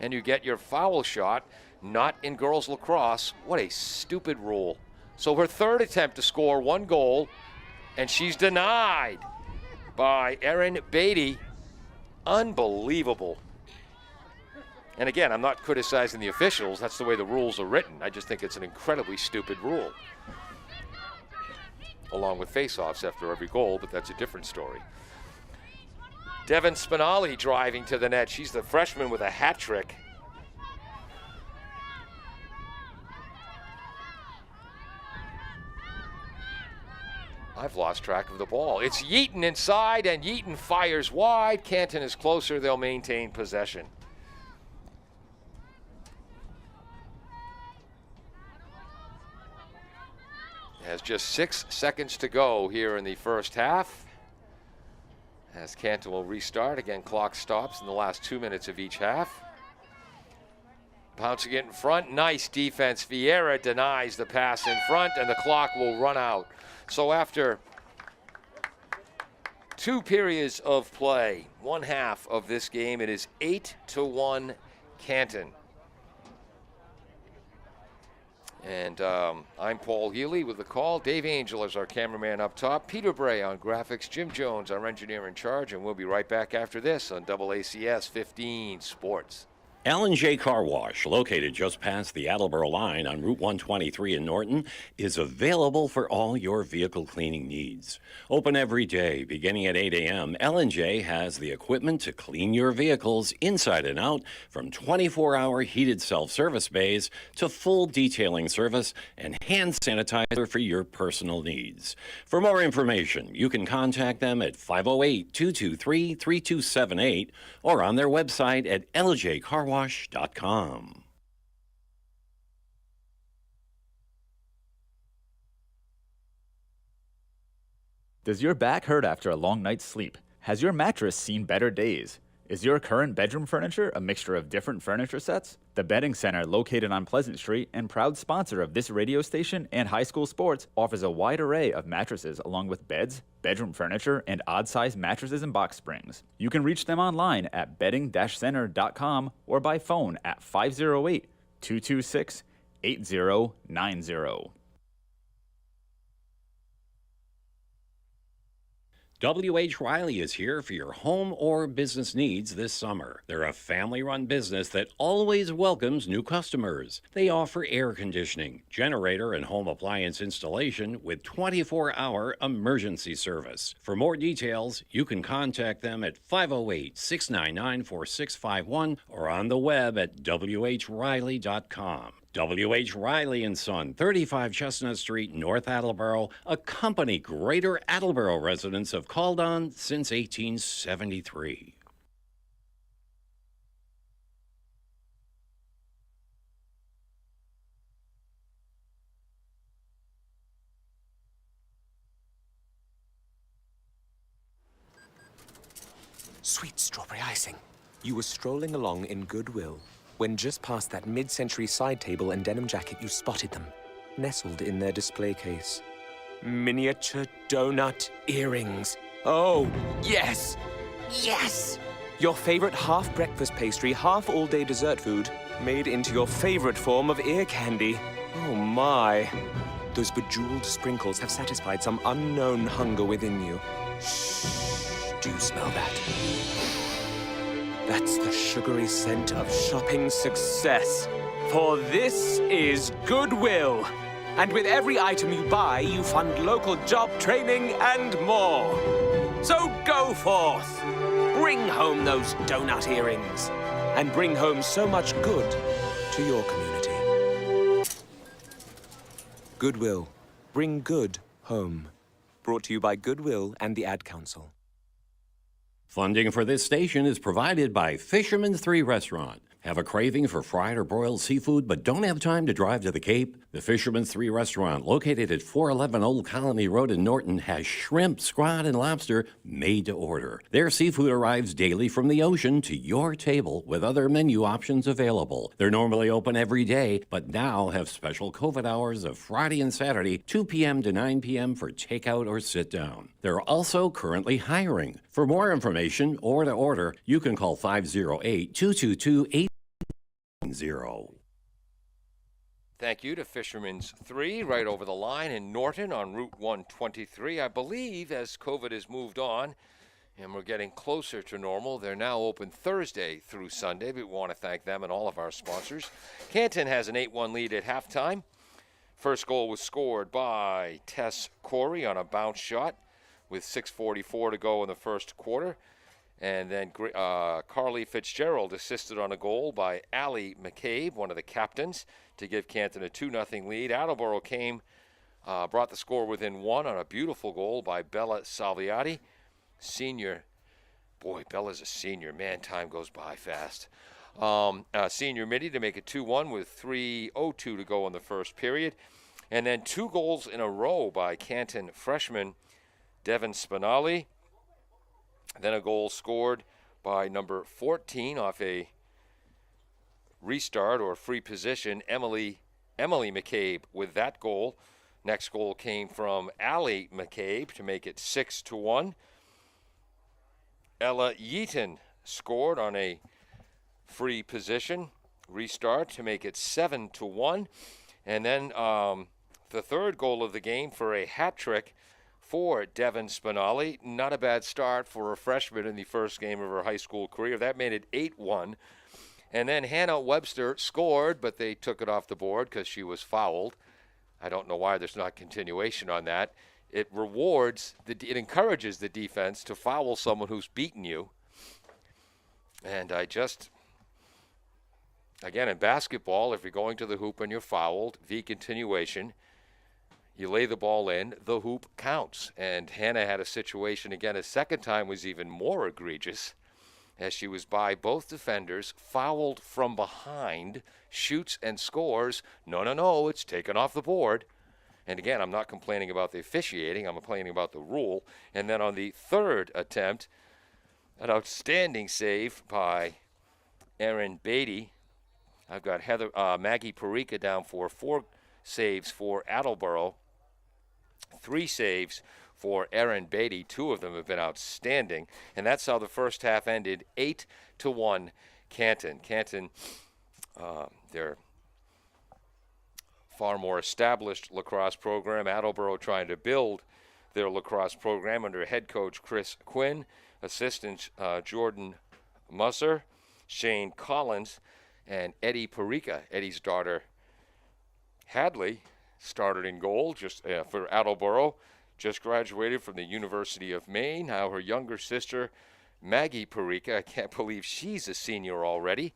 and you get your foul shot. Not in girls lacrosse. What a stupid rule. So her third attempt to score one goal, and she's denied by Erin Beatty. Unbelievable. And again, I'm not criticizing the officials. That's the way the rules are written. I just think it's an incredibly stupid rule. Along with face-offs after every goal, but that's a different story. Devin Spinelli driving to the net. She's the freshman with a hat trick. I've lost track of the ball. It's Yeaton inside, and Yeaton fires wide. Canton is closer. They'll maintain possession. Has just 6 seconds to go here in the first half. As Canton will restart. Again, clock stops in the last 2 minutes of each half. Bouncing it in front. Nice defense. Vieira denies the pass in front, and the clock will run out. So after 2 periods of play, 1 half of this game, it is 8-1 Canton. And I'm Paul Healy with the call. Dave Angel is our cameraman up top. Peter Bray on graphics. Jim Jones, our engineer in charge. And we'll be right back after this on AACS 15 Sports. L&J Car Wash, located just past the Attleboro line on Route 123 in Norton, is available for all your vehicle cleaning needs. Open every day, beginning at 8 a.m., L&J has the equipment to clean your vehicles inside and out, from 24-hour heated self-service bays to full detailing service and hand sanitizer for your personal needs. For more information, you can contact them at 508-223-3278 or on their website at ljcarwash.com. Does your back hurt after a long night's sleep? Has your mattress seen better days? Is your current bedroom furniture a mixture of different furniture sets? The Bedding Center, located on Pleasant Street and proud sponsor of this radio station and high school sports, offers a wide array of mattresses along with beds, bedroom furniture, and odd-sized mattresses and box springs. You can reach them online at bedding-center.com or by phone at 508-226-8090. W.H. Riley is here for your home or business needs this summer. They're a family-run business that always welcomes new customers. They offer air conditioning, generator, and home appliance installation with 24-hour emergency service. For more details, you can contact them at 508-699-4651 or on the web at whriley.com. W.H. Riley & Son, 35 Chestnut Street, North Attleboro, a company Greater Attleboro residents have called on since 1873. Sweet strawberry icing. You were strolling along in goodwill when just past that mid-century side table and denim jacket you spotted them, nestled in their display case. Miniature donut earrings. Oh, yes! Yes! Your favorite half-breakfast pastry, half-all-day dessert food, made into your favorite form of ear candy. Oh, my. Those bejeweled sprinkles have satisfied some unknown hunger within you. Shh, do you smell that? That's the sugary scent of shopping success. For this is Goodwill. And with every item you buy, you fund local job training and more. So go forth. Bring home those donut earrings. And bring home so much good to your community. Goodwill. Bring good home. Brought to you by Goodwill and the Ad Council. Funding for this station is provided by Fisherman 3 Restaurant. Have a craving for fried or broiled seafood but don't have time to drive to the Cape? The Fisherman 3 Restaurant, located at 411 Old Colony Road in Norton, has shrimp, scrod, and lobster made to order. Their seafood arrives daily from the ocean to your table with other menu options available. They're normally open every day, but now have special COVID hours of Friday and Saturday, 2 p.m. to 9 p.m. for takeout or sit down. They're also currently hiring. For more information or to order, you can call 508-222-8. Thank you to Fisherman's 3 right over the line in Norton on Route 123. I believe as COVID has moved on and we're getting closer to normal, they're now open Thursday through Sunday. We want to thank them and all of our sponsors. Canton has an 8-1 lead at halftime. First goal was scored by Tess Corey on a bounce shot with 6:44 to go in the first quarter. And then Carly Fitzgerald assisted on a goal by Allie McCabe, one of the captains, to give Canton a 2-0 lead. Attleboro brought the score within one on a beautiful goal by Bella Salviati. Senior. Boy, Bella's a senior. Man, time goes by fast. Senior midi to make it 2-1 with 3:02 to go in the first period. And then 2 goals in a row by Canton freshman Devin Spinelli. Then a goal scored by number 14 off a restart or free position, Emily McCabe with that goal. Next goal came from Allie McCabe to make it 6-1. Ella Yeaton scored on a free position restart to make it 7-1. And then the third goal of the game for a hat trick for Devin Spinelli. Not a bad start for a freshman in the first game of her high school career. That made it 8-1. And then Hannah Webster scored, but they took it off the board because she was fouled. I don't know why there's not continuation on that. It encourages the defense to foul someone who's beaten you. And again, in basketball, if you're going to the hoop and you're fouled, v continuation, you lay the ball in, the hoop counts. And Hannah had a situation again, a second time was even more egregious, as she was by both defenders, fouled from behind, shoots and scores. No, it's taken off the board. And again, I'm not complaining about the officiating, I'm complaining about the rule. And then on the third attempt, an outstanding save by Erin Beatty. I've got Maggie Parika down for 4 saves for Attleboro. 3 saves for Erin Beatty. 2 of them have been outstanding. And that's how the first half ended, 8-1 Canton. Canton, their far more established lacrosse program. Attleboro trying to build their lacrosse program under head coach Chris Quinn, assistants Jordan Musser, Shane Collins, and Eddie Parika. Eddie's daughter Hadley started in goal just for Attleboro, just graduated from the University of Maine. Now her younger sister, Maggie Parika, I can't believe she's a senior already.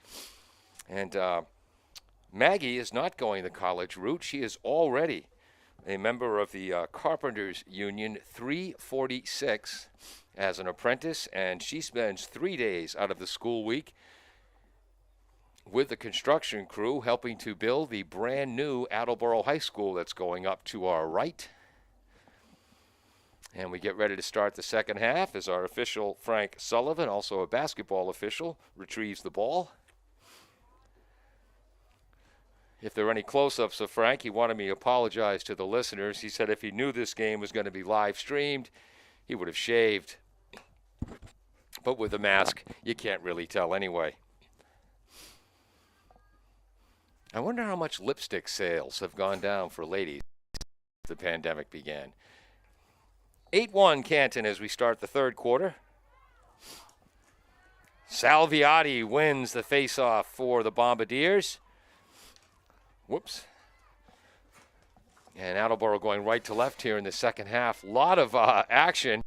And Maggie is not going the college route. She is already a member of the Carpenters Union 346 as an apprentice, and she spends 3 days out of the school week with the construction crew helping to build the brand new Attleboro High School that's going up to our right. And we get ready to start the second half as our official, Frank Sullivan, also a basketball official, retrieves the ball. If there are any close-ups of Frank, he wanted me to apologize to the listeners. He said if he knew this game was going to be live streamed, he would have shaved. But with a mask, you can't really tell anyway. I wonder how much lipstick sales have gone down for ladies since the pandemic began. 8-1 Canton as we start the third quarter. Salviati wins the faceoff for the Bombardiers. Whoops. And Attleboro going right to left here in the second half. A lot of action.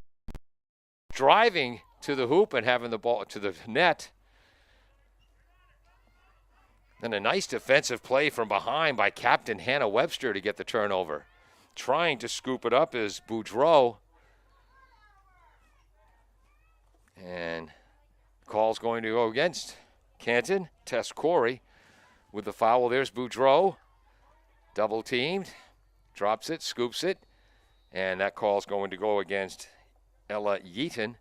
Driving to the hoop and having the ball to the net. Then a nice defensive play from behind by Captain Hannah Webster to get the turnover. Trying to scoop it up is Boudreau. And call's going to go against Canton. Tess Corey with the foul. There's Boudreau. Double teamed. Drops it, scoops it. And that call's going to go against Ella Yeaton.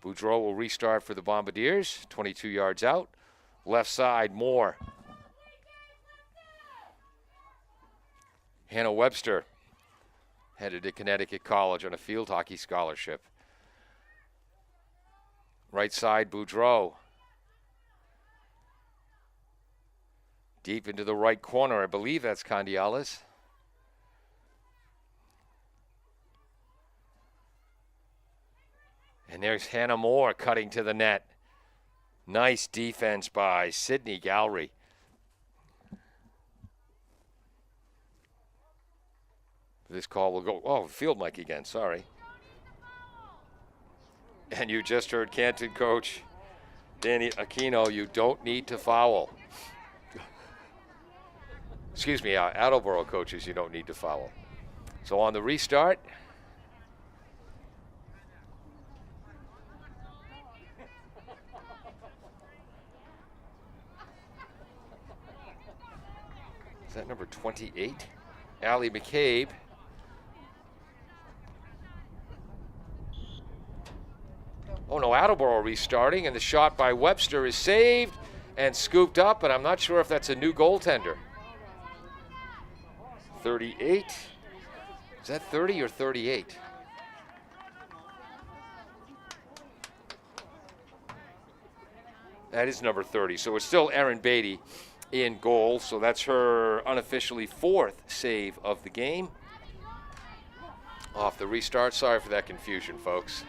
Boudreau will restart for the Bombardiers. 22 yards out. Left side, Moore. Hannah Webster headed to Connecticut College on a field hockey scholarship. Right side, Boudreau. Deep into the right corner. I believe that's Candialas. And there's Hannah Moore cutting to the net. Nice defense by Sydney Gallery. This call will go, oh, field mic again, sorry. And you just heard Canton coach Danny Aquino, you don't need to foul. Excuse me, Attleboro coaches, you don't need to foul. So on the restart, is that number 28? Allie McCabe. Oh no, Attleboro restarting, and the shot by Webster is saved and scooped up, and I'm not sure if that's a new goaltender. 38. Is that 30 or 38? That is number 30. So it's still Erin Beatty in goal. So that's her unofficially 4th save of the game. Off the restart. Sorry for that confusion, folks.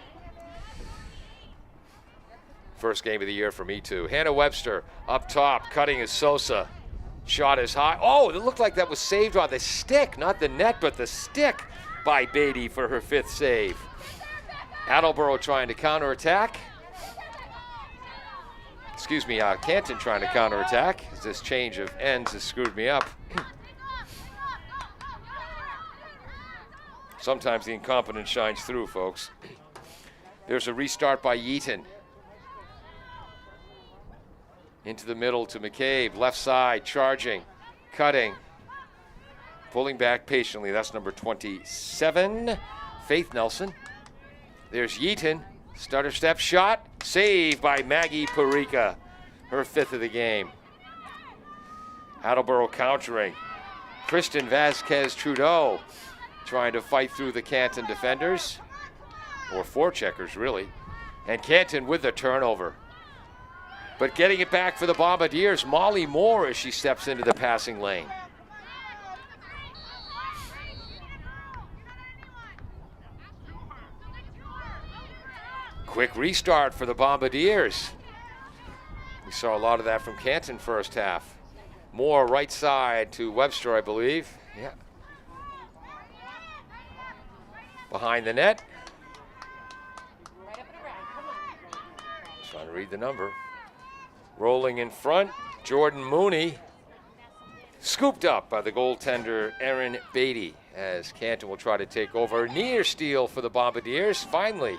First game of the year for me, too. Hannah Webster up top, cutting is Sosa. Shot is high. Oh, it looked like that was saved on the stick, not the net, but the stick by Beatty for her 5th save. Attleboro trying to counterattack. Excuse me, Canton trying to counterattack. This change of ends has screwed me up. Sometimes the incompetence shines through, folks. There's a restart by Yeaton. Into the middle to McCabe, left side, charging, cutting, pulling back patiently. That's number 27, Faith Nelson. There's Yeaton, stutter step shot, saved by Maggie Parika, her 5th of the game. Attleboro countering. Kristen Vasquez Trudeau trying to fight through the Canton defenders, or forecheckers really, and Canton with the turnover. But getting it back for the Bombardiers, Molly Moore as she steps into the passing lane. Quick restart for the Bombardiers. We saw a lot of that from Canton first half. Moore right side to Webster, I believe. Yeah. Behind the net. Trying to read the number. Rolling in front, Jordan Mooney. Scooped up by the goaltender, Erin Beatty, as Canton will try to take over. Near steal for the Bombardiers, finally.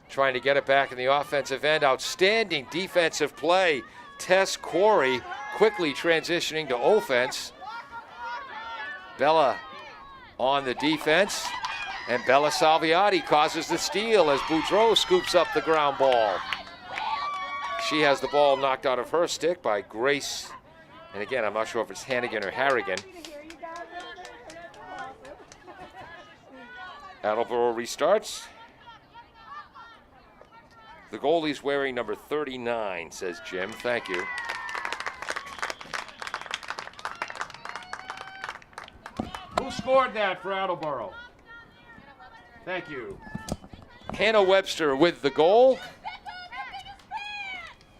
Trying to get it back in the offensive end. Outstanding defensive play. Tess Corey quickly transitioning to offense. Bella on the defense. And Bella Salviati causes the steal as Boudreau scoops up the ground ball. She has the ball knocked out of her stick by Grace. And again, I'm not sure if it's Hannigan or Harrigan. Attleboro restarts. The goalie's wearing number 39, says Jim. Thank you. Who scored that for Attleboro? Thank you. Hannah Webster with the goal.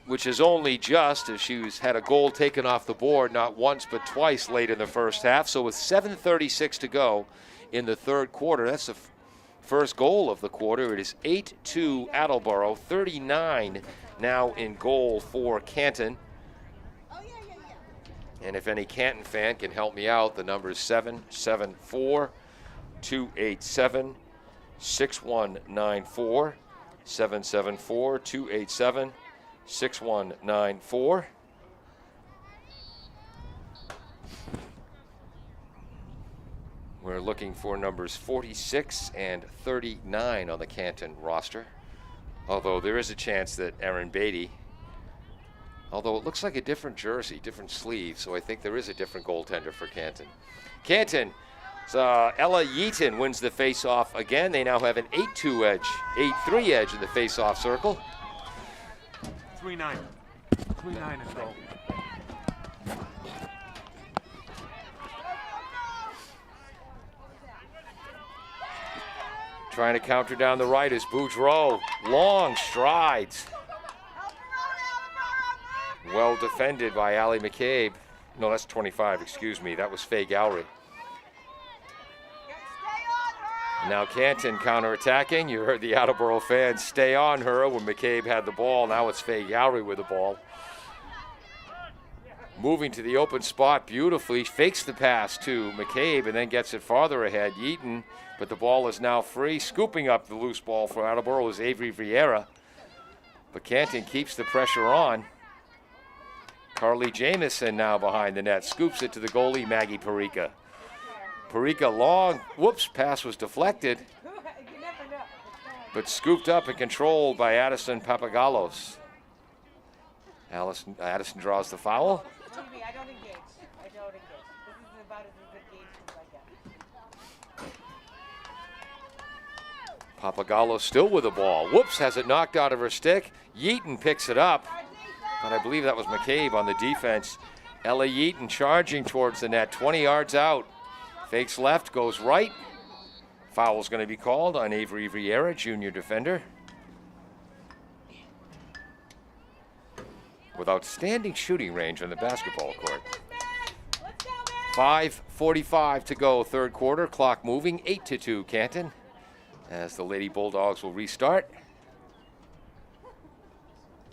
which is only just, as she's had a goal taken off the board not once but twice late in the first half. So with 7:36 to go in the third quarter, that's the first goal of the quarter. It is 8-2 Attleboro, 39 now in goal for Canton. And if any Canton fan can help me out, the number is 774-287-6194. 774-287-6194. We're looking for numbers 46 and 39 on the Canton roster. Although there is a chance that Aaron Beatty, although it looks like a different jersey, different sleeve, so I think there is a different goaltender for Canton. Canton, Ella Yeaton wins the face-off again. They now have an 8-2 edge, 8-3 edge in the face-off circle. 3-9. 3-9 is goal. Trying to counter down the right is Boudreau. Long strides. Well defended by Allie McCabe. No, that's 25, excuse me. That was Faye Gowrie. Now Canton counterattacking. You heard the Attleboro fans stay on her when McCabe had the ball. Now it's Faye Gowrie with the ball. Moving to the open spot beautifully. Fakes the pass to McCabe and then gets it farther ahead. Yeaton, but the ball is now free. Scooping up the loose ball for Attleboro is Avery Vieira. But Canton keeps the pressure on. Carly Jamison now behind the net. Scoops it to the goalie, Maggie Perica. Perica long, whoops, pass was deflected. But scooped up and controlled by Addison Papagallos. Addison draws the foul. Believe me, I don't engage. I don't engage. This is about as engaged as I get. Papagallos still with the ball. Whoops, has it knocked out of her stick. Yeaton picks it up. But I believe that was McCabe on the defense. Ella Yeaton charging towards the net, 20 yards out. Fakes left, goes right. Foul's going to be called on Avery Vieira, junior defender. With outstanding shooting range on the basketball court. 5:45 to go, third quarter. Clock moving, 8-2 Canton. As the Lady Bulldogs will restart.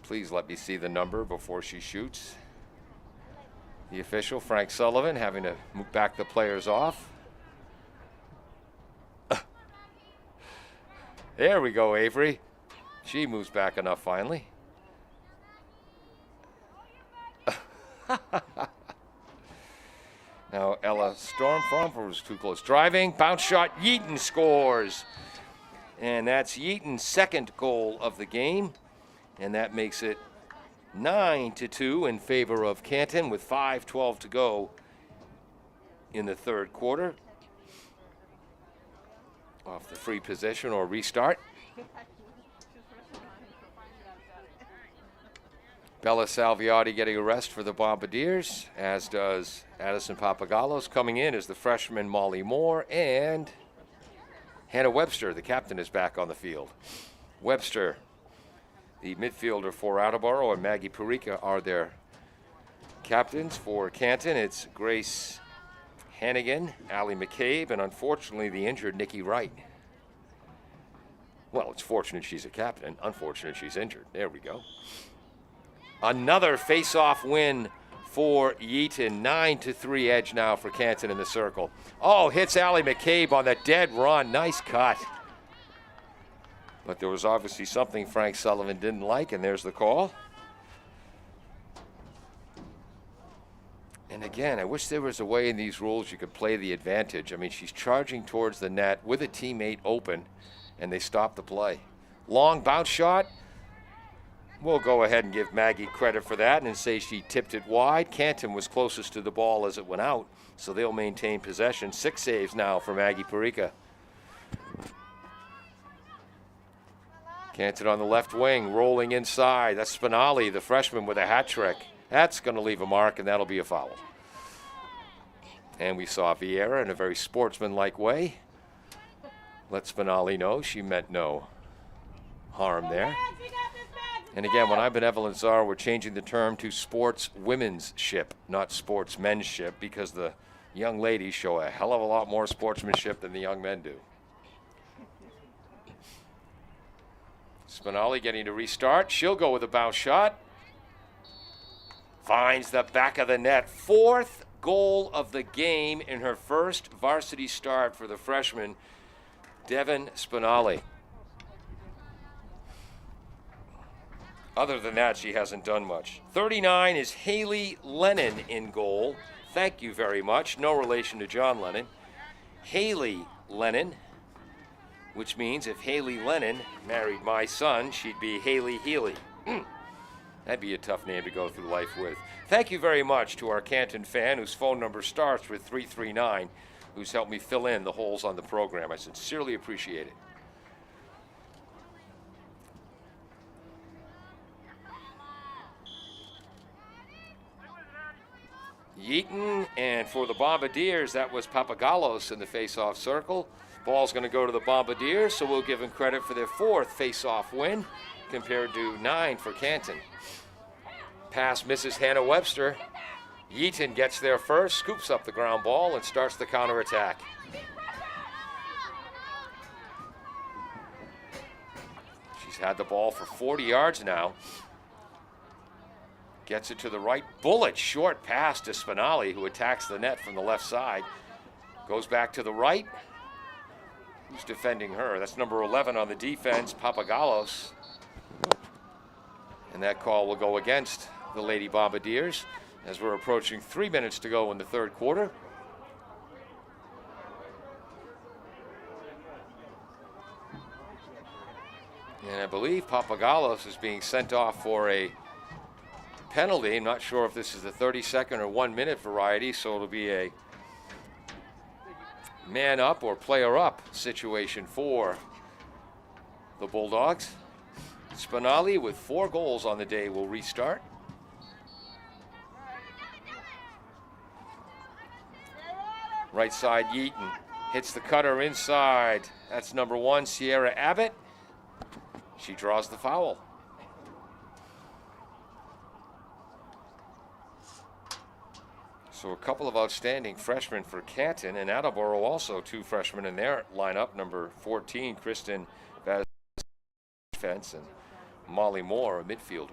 Please let me see the number before she shoots. The official, Frank Sullivan, having to back the players off. There we go, Avery. She moves back enough finally. Now Ella Stormfront was too close. Driving, bounce shot, Yeaton scores. And that's Yeaton's second goal of the game. And that makes it 9-2 in favor of Canton with 5:12 to go in the third quarter. Off the free possession or restart. Bella Salviati getting a rest for the Bombardiers, as does Addison Papagallos. Coming in is the freshman Molly Moore, and Hannah Webster, the captain, is back on the field. Webster, the midfielder for Attleboro, and Maggie Perica are their captains. For Canton, it's Grace Hannigan, Allie McCabe, and unfortunately the injured Nikki Wright. Well, it's fortunate she's a captain. Unfortunate she's injured. There we go. Another face-off win for Yeaton. 9-3 edge now for Canton in the circle. Oh, hits Allie McCabe on the dead run. Nice cut. But there was obviously something Frank Sullivan didn't like, and there's the call. And again, I wish there was a way in these rules you could play the advantage. I mean, she's charging towards the net with a teammate open, and they stop the play. Long bounce shot. We'll go ahead and give Maggie credit for that and say she tipped it wide. Canton was closest to the ball as it went out, so they'll maintain possession. 6 saves now for Maggie Perica. Canton on the left wing, rolling inside. That's Spinelli, the freshman, with a hat trick. That's going to leave a mark, and that'll be a foul. And we saw Vieira in a very sportsmanlike way let Spinelli know she meant no harm there. And again, when I benevolent czar, we're changing the term to sports women's ship, not sports men's ship, because the young ladies show a hell of a lot more sportsmanship than the young men do. Spinelli getting to restart. She'll go with a bounce shot. Finds the back of the net. 4th goal of the game in her first varsity start for the freshman, Devin Spinelli. Other than that, she hasn't done much. 39 is Haley Lennon in goal. Thank you very much. No relation to John Lennon. Haley Lennon, which means if Haley Lennon married my son, she'd be Haley Healy. That'd be a tough name to go through life with. Thank you very much to our Canton fan whose phone number starts with 339, who's helped me fill in the holes on the program. I sincerely appreciate it. Yeaton, and for the Bombardiers, that was Papagallos in the face-off circle. Ball's going to go to the Bombardiers, so we'll give them credit for their 4th face-off win, compared to 9 for Canton. Pass misses Hannah Webster. Yeaton gets there first, scoops up the ground ball, and starts the counterattack. She's had the ball for 40 yards now. Gets it to the right. Bullet, short pass to Spinelli, who attacks the net from the left side. Goes back to the right. Who's defending her? That's number 11 on the defense, Papagallos. And that call will go against the Lady Bombardiers as we're approaching 3 minutes to go in the 3rd quarter. And I believe Papagallos is being sent off for a penalty. I'm not sure if this is the 30-second or 1-minute variety, so it'll be a man up or player up situation for the Bulldogs. Spinelli with 4 goals on the day will restart. Right side, Yeaton hits the cutter inside. That's number 1, Sierra Abbott. She draws the foul. So a couple of outstanding freshmen for Canton, and Attleboro also 2 freshmen in their lineup. Number 14, Kristen Vaz, defense, and Molly Moore, a midfielder.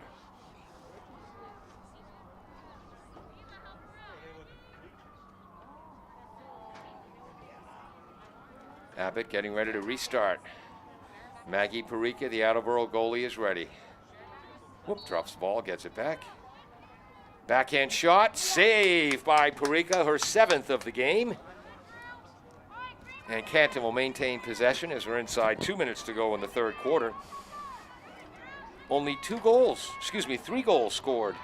Abbott getting ready to restart. Maggie Parika, the Attleboro goalie, is ready. Whoop, drops the ball, gets it back. Backhand shot, save by Parika, her 7th of the game. And Canton will maintain possession as we're inside 2 minutes to go in the 3rd quarter. Only 3 goals scored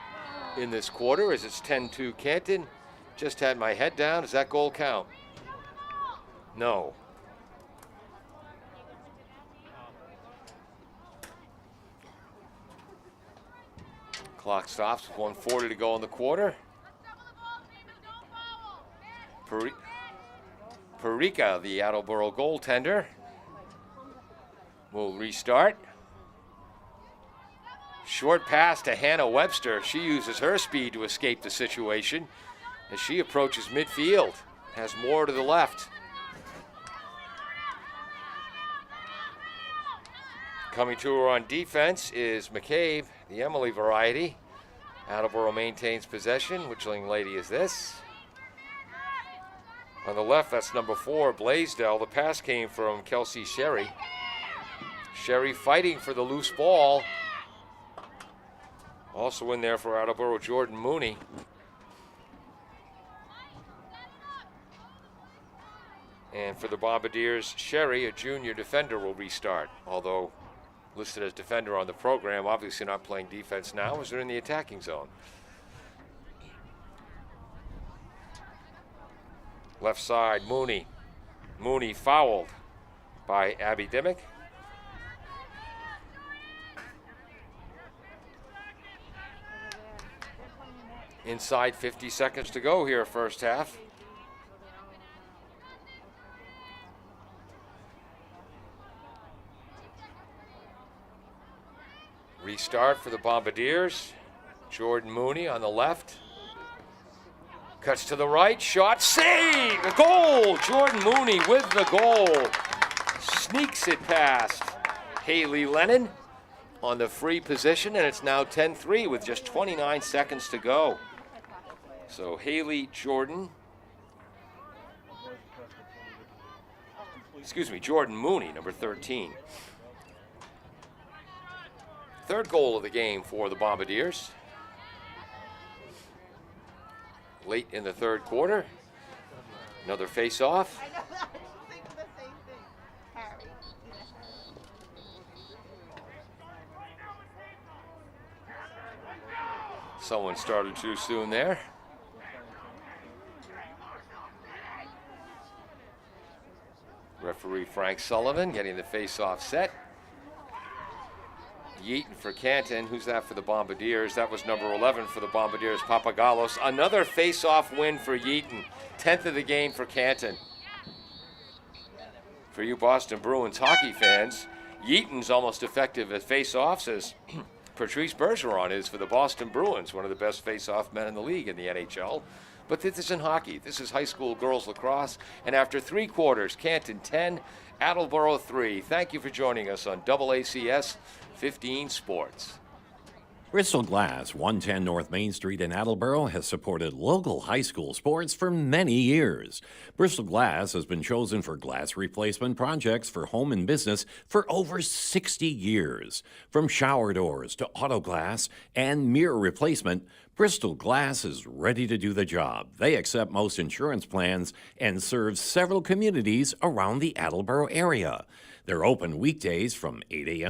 in this quarter as it's 10-2 Canton. Just had my head down. Does that goal count? No. Clock stops with 1:40 to go in the quarter. Parika, the Attleboro goaltender, will restart. Short pass to Hannah Webster. She uses her speed to escape the situation as she approaches midfield. Has more to the left. Coming to her on defense is McCabe, the Emily variety. Attleboro maintains possession. Which young lady is this? On the left, that's number 4, Blaisdell. The pass came from Kelsey Sherry. Sherry fighting for the loose ball. Also in there for Attleboro, Jordan Mooney. And for the Bombardiers, Sherry, a junior defender, will restart. Although listed as defender on the program, obviously not playing defense now as they're in the attacking zone. Left side, Mooney. Mooney fouled by Abby Dimmick. Inside 50 seconds to go here, first half. start for the Bombardiers. Jordan Mooney on the left. Cuts to the right, shot, save! A goal! Jordan Mooney with the goal. Sneaks it past Haley Lennon on the free position, and it's now 10-3 with just 29 seconds to go. So Haley Jordan, Jordan Mooney, number 13. Third goal of the game for the Bombardiers. Late in the third quarter. Another face-off. I know, I was thinking the same thing. Harry. Someone started too soon there. Referee Frank Sullivan getting the face-off set. Yeaton for Canton. Who's that for the Bombardiers? That was number 11 for the Bombardiers, Papagalos. Another face-off win for Yeaton. 10th of the game for Canton. For you Boston Bruins hockey fans, Yeaton's almost effective at face-offs as Patrice Bergeron is for the Boston Bruins, one of the best face-off men in the league in the NHL. But this isn't hockey. This is high school girls lacrosse. And after 3 quarters, Canton 10, Attleboro 3. Thank you for joining us on AACS 15 Sports. Bristol Glass, 110 North Main Street in Attleboro, has supported local high school sports for many years. Bristol Glass has been chosen for glass replacement projects for home and business for over 60 years. From shower doors to auto glass and mirror replacement, Bristol Glass is ready to do the job. They accept most insurance plans and serve several communities around the Attleboro area. They're open weekdays from 8 a.m.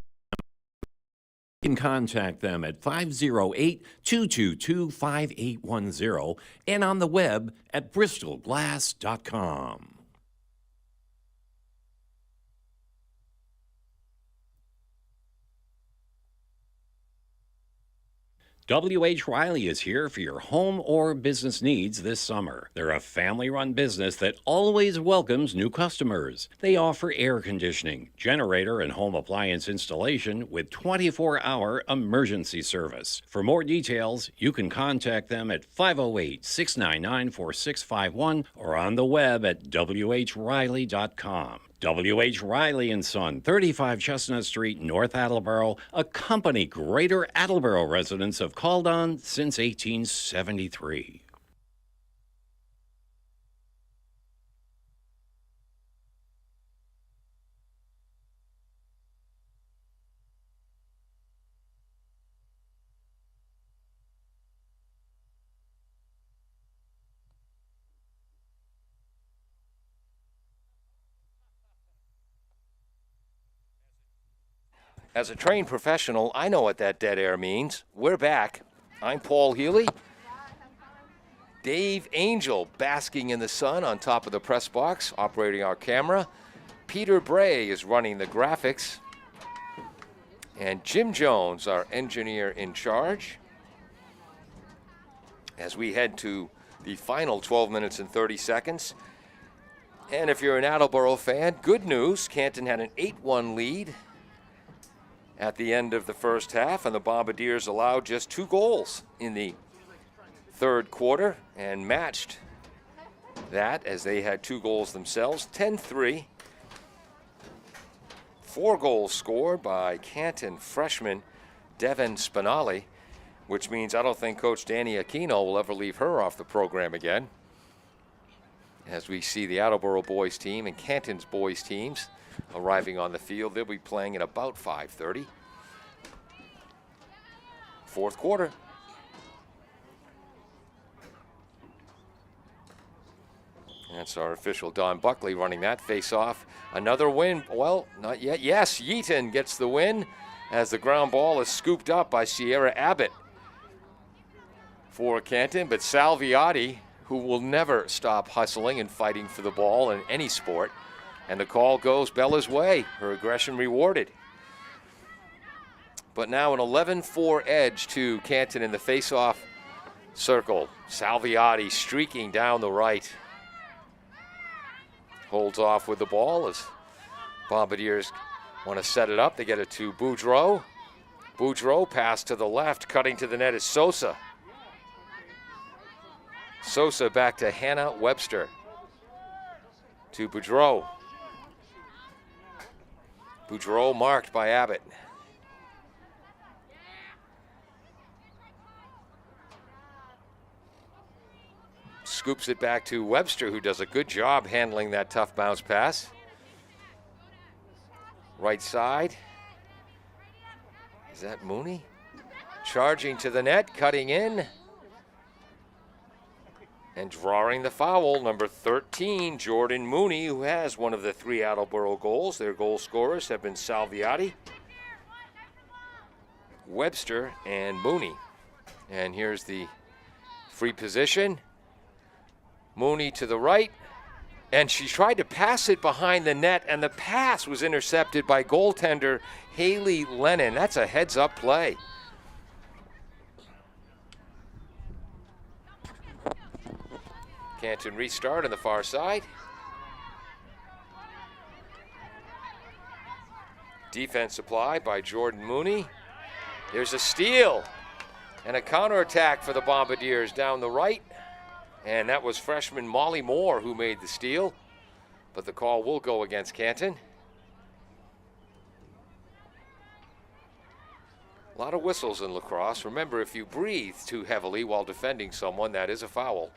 You can contact them at 508-222-5810 and on the web at bristolglass.com. W.H. Riley is here for your home or business needs this summer. They're a family-run business that always welcomes new customers. They offer air conditioning, generator, and home appliance installation with 24-hour emergency service. For more details, you can contact them at 508-699-4651 or on the web at whriley.com. W.H. Riley & Son, 35 Chestnut Street, North Attleboro, a company Greater Attleboro residents have called on since 1873. As a trained professional, I know what that dead air means. We're back. I'm Paul Healy. Dave Angel basking in the sun on top of the press box, operating our camera. Peter Bray is running the graphics. And Jim Jones, our engineer in charge. As we head to the final 12 minutes and 30 seconds. And if you're an Attleboro fan, good news. Canton had an 8-1 lead at the end of the first half, and the Bombardiers allowed just 2 goals in the third quarter and matched that as they had 2 goals themselves, 10-3. 4 goals scored by Canton freshman Devin Spinelli, which means I don't think Coach Danny Aquino will ever leave her off the program again. As we see the Attleboro boys team and Canton's boys teams arriving on the field. They'll be playing at about 5:30. Fourth quarter. That's our official Don Buckley running that face-off. Another win. Well, not yet. Yes, Yeaton gets the win as the ground ball is scooped up by Sierra Abbott for Canton. But Salviati, who will never stop hustling and fighting for the ball in any sport, and the call goes Bella's way. Her aggression rewarded. But now an 11-4 edge to Canton in the face-off circle. Salviati streaking down the right. Holds off with the ball as Bombardiers want to set it up. They get it to Boudreau. Boudreau pass to the left, cutting to the net is Sosa. Sosa back to Hannah Webster. To Boudreau. Boudreau marked by Abbott. Scoops it back to Webster, who does a good job handling that tough bounce pass. Right side. Is that Mooney? Charging to the net, cutting in. And drawing the foul, number 13, Jordan Mooney, who has one of the 3 Attleboro goals. Their goal scorers have been Salviati, Webster, and Mooney. And here's the free position. Mooney to the right, and she tried to pass it behind the net, and the pass was intercepted by goaltender Haley Lennon. That's a heads-up play. Canton restart on the far side. Defense supply by Jordan Mooney. There's a steal and a counterattack for the Bombardiers down the right. And that was freshman Molly Moore who made the steal. But the call will go against Canton. A lot of whistles in lacrosse. Remember, if you breathe too heavily while defending someone, that is a foul.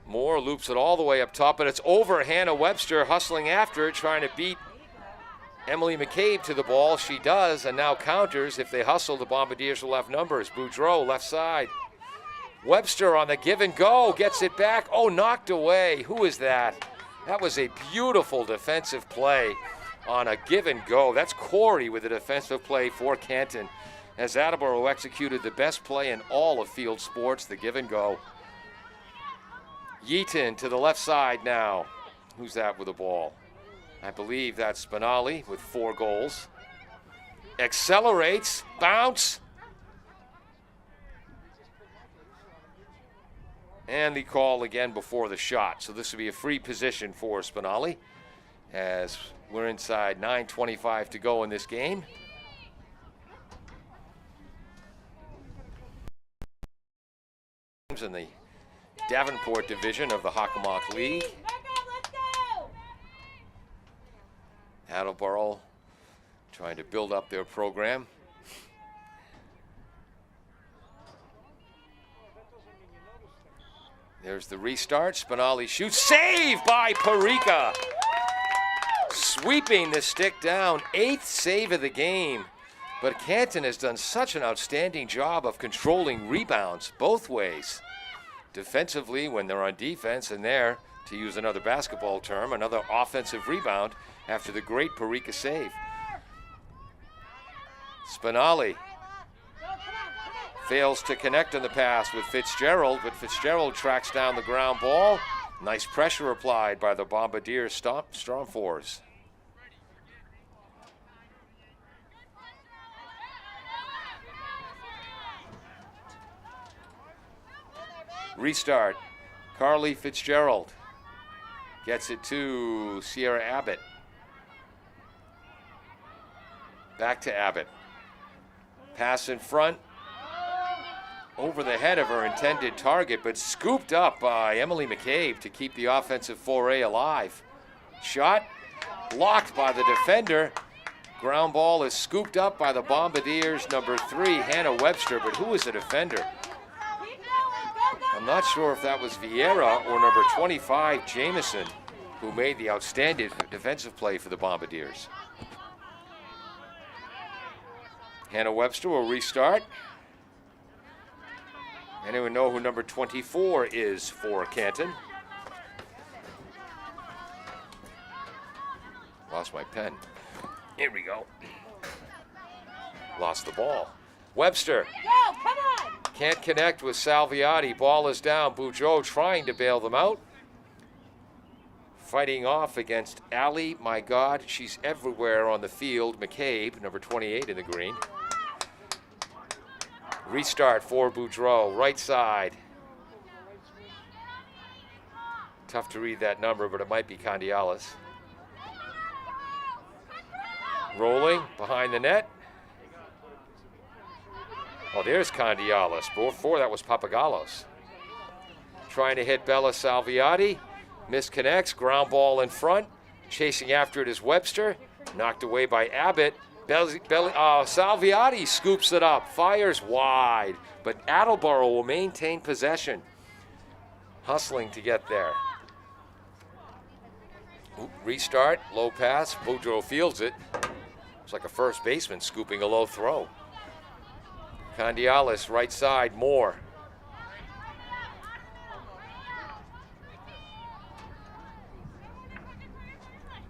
Moore loops it all the way up top, but it's over Hannah Webster, hustling after it, trying to beat Emily McCabe to the ball. She does, and now counters. If they hustle, the Bombardiers will have numbers. Boudreau, left side. Webster on the give and go, gets it back. Oh, knocked away. Who is that? That was a beautiful defensive play on a give and go. That's Corey with a defensive play for Canton, as Attleboro executed the best play in all of field sports, the give and go. Yeaton to the left side now. Who's that with the ball? I believe that's Spinelli with 4 goals. Accelerates, bounce. And the call again before the shot. So this will be a free position for Spinelli, as we're inside 9:25 to go in this game. In the Davenport division of the Hockomock League. Attleboro trying to build up their program. There's the restart. Spinelli shoots. Save by Parika. Sweeping the stick down. 8th save of the game. But Canton has done such an outstanding job of controlling rebounds both ways. Defensively when they're on defense, and there, to use another basketball term, another offensive rebound after the great Parika save. Spinelli fails to connect on the pass with Fitzgerald, but Fitzgerald tracks down the ground ball. Nice pressure applied by the Bombardier strong fours. Restart. Carly Fitzgerald gets it to Sierra Abbott. Back to Abbott. Pass in front. Over the head of her intended target, but scooped up by Emily McCabe to keep the offensive foray alive. Shot blocked by the defender. Ground ball is scooped up by the Bombardiers' number 3, Hannah Webster, but who is the defender? I'm not sure if that was Vieira or number 25, Jameson, who made the outstanding defensive play for the Bombardiers. Hannah Webster will restart. Anyone know who number 24 is for Canton? Lost my pen. Here we go. Lost the ball. Webster. Go, come on! Can't connect with Salviati. Ball is down. Boudreau trying to bail them out. Fighting off against Allie. My God, she's everywhere on the field. McCabe, number 28 in the green. Restart for Boudreau. Right side. Tough to read that number, but it might be Candialis. Rolling behind the net. Oh, there's Candialis. Before that was Papagallos. Trying to hit Bella Salviati. Misconnects. Ground ball in front. Chasing after it is Webster. Knocked away by Abbott. Salviati scoops it up. Fires wide. But Attleboro will maintain possession. Hustling to get there. Restart. Low pass. Boudreaux fields it. It's like a first baseman scooping a low throw. Candialis, right side, Moore.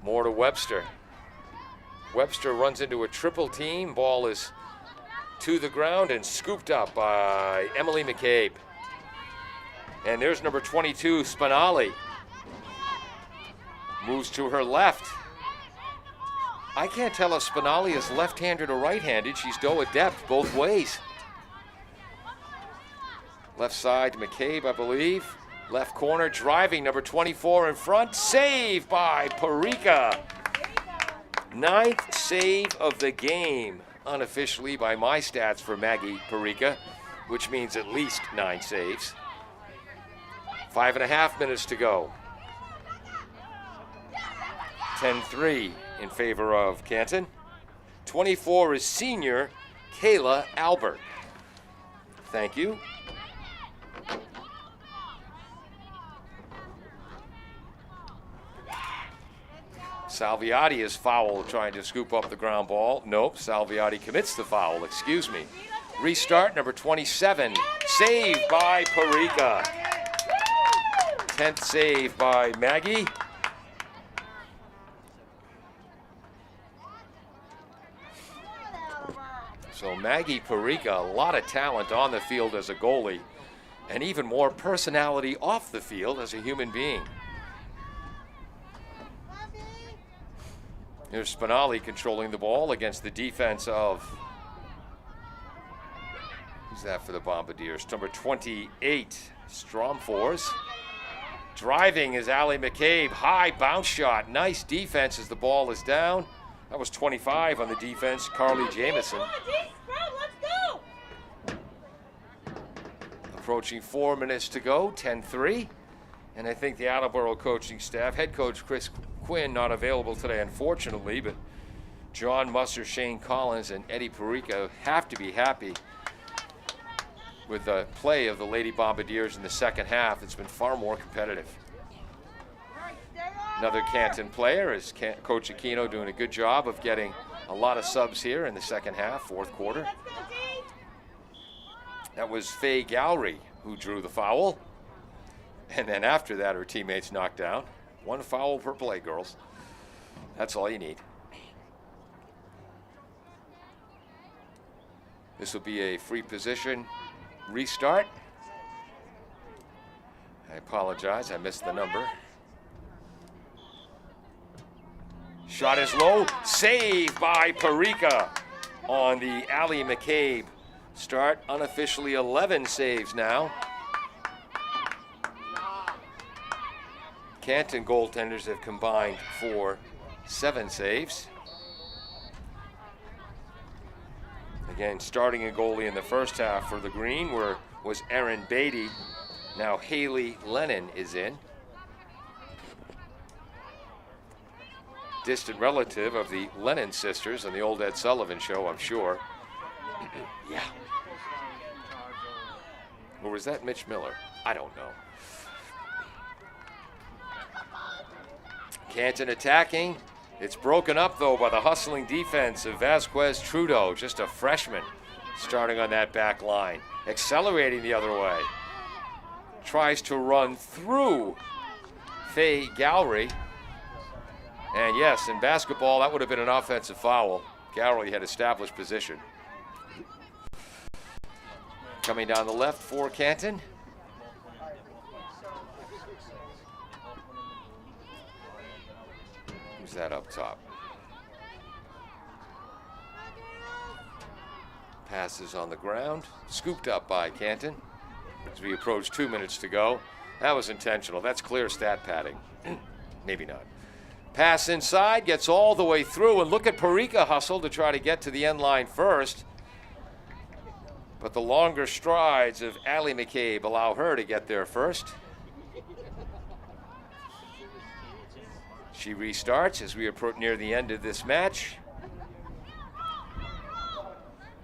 Moore to Webster. Webster runs into a triple team. Ball is to the ground and scooped up by Emily McCabe. And there's number 22, Spinali. Moves to her left. I can't tell if Spinali is left-handed or right-handed. She's do adept both ways. Left side to McCabe, I believe. Left corner, driving, number 24 in front. Save by Parika. 9th save of the game, unofficially by my stats for Maggie Parika, which means at least 9 saves. 5.5 minutes to go. 10-3 in favor of Canton. 24 is senior Kayla Albert. Thank you. Salviati is foul, trying to scoop up the ground ball. Nope, Salviati commits the foul, excuse me. Restart, number 27, saved by Parika. 10th save by Maggie. So Maggie Parika, a lot of talent on the field as a goalie, and even more personality off the field as a human being. Here's Spinali controlling the ball against the defense of, who's that for the Bombardiers? Number 28, Stromfors. Driving is Allie McCabe, high bounce shot. Nice defense as the ball is down. That was 25 on the defense, Carly Jamison. Approaching 4 minutes to go, 10-3. And I think the Attleboro coaching staff, head coach Chris Quinn, not available today, unfortunately, but John Musser, Shane Collins, and Eddie Parika have to be happy with the play of the Lady Bombardiers in the second half. It's been far more competitive. Another Canton player is Coach Aquino, doing a good job of getting a lot of subs here in the second half, fourth quarter. That was Faye Gowrie who drew the foul. And then after that, her teammates knocked down. 1 foul per play, girls. That's all you need. This will be a free position restart. I apologize, I missed the number. Shot is low, saved by Parika on the Allie McCabe start. Unofficially 11 saves now. Canton goaltenders have combined for 7 saves. Again, starting a goalie in the first half for the Green was Erin Beatty. Now Haley Lennon is in. Distant relative of the Lennon sisters on the old Ed Sullivan show, I'm sure. Yeah. Or was that Mitch Miller? I don't know. Canton attacking. It's broken up, though, by the hustling defense of Vasquez Trudeau, just a freshman, starting on that back line. Accelerating the other way. Tries to run through Faye Gowrie. And yes, in basketball, that would have been an offensive foul. Gowrie had established position. Coming down the left for Canton. Who's that up top? Passes on the ground, scooped up by Canton as we approach 2 minutes to go. That was intentional. That's clear stat padding. Maybe not. Pass inside, gets all the way through, and look at Parika hustle to try to get to the end line first. But the longer strides of Allie McCabe allow her to get there first. She restarts as we approach near the end of this match.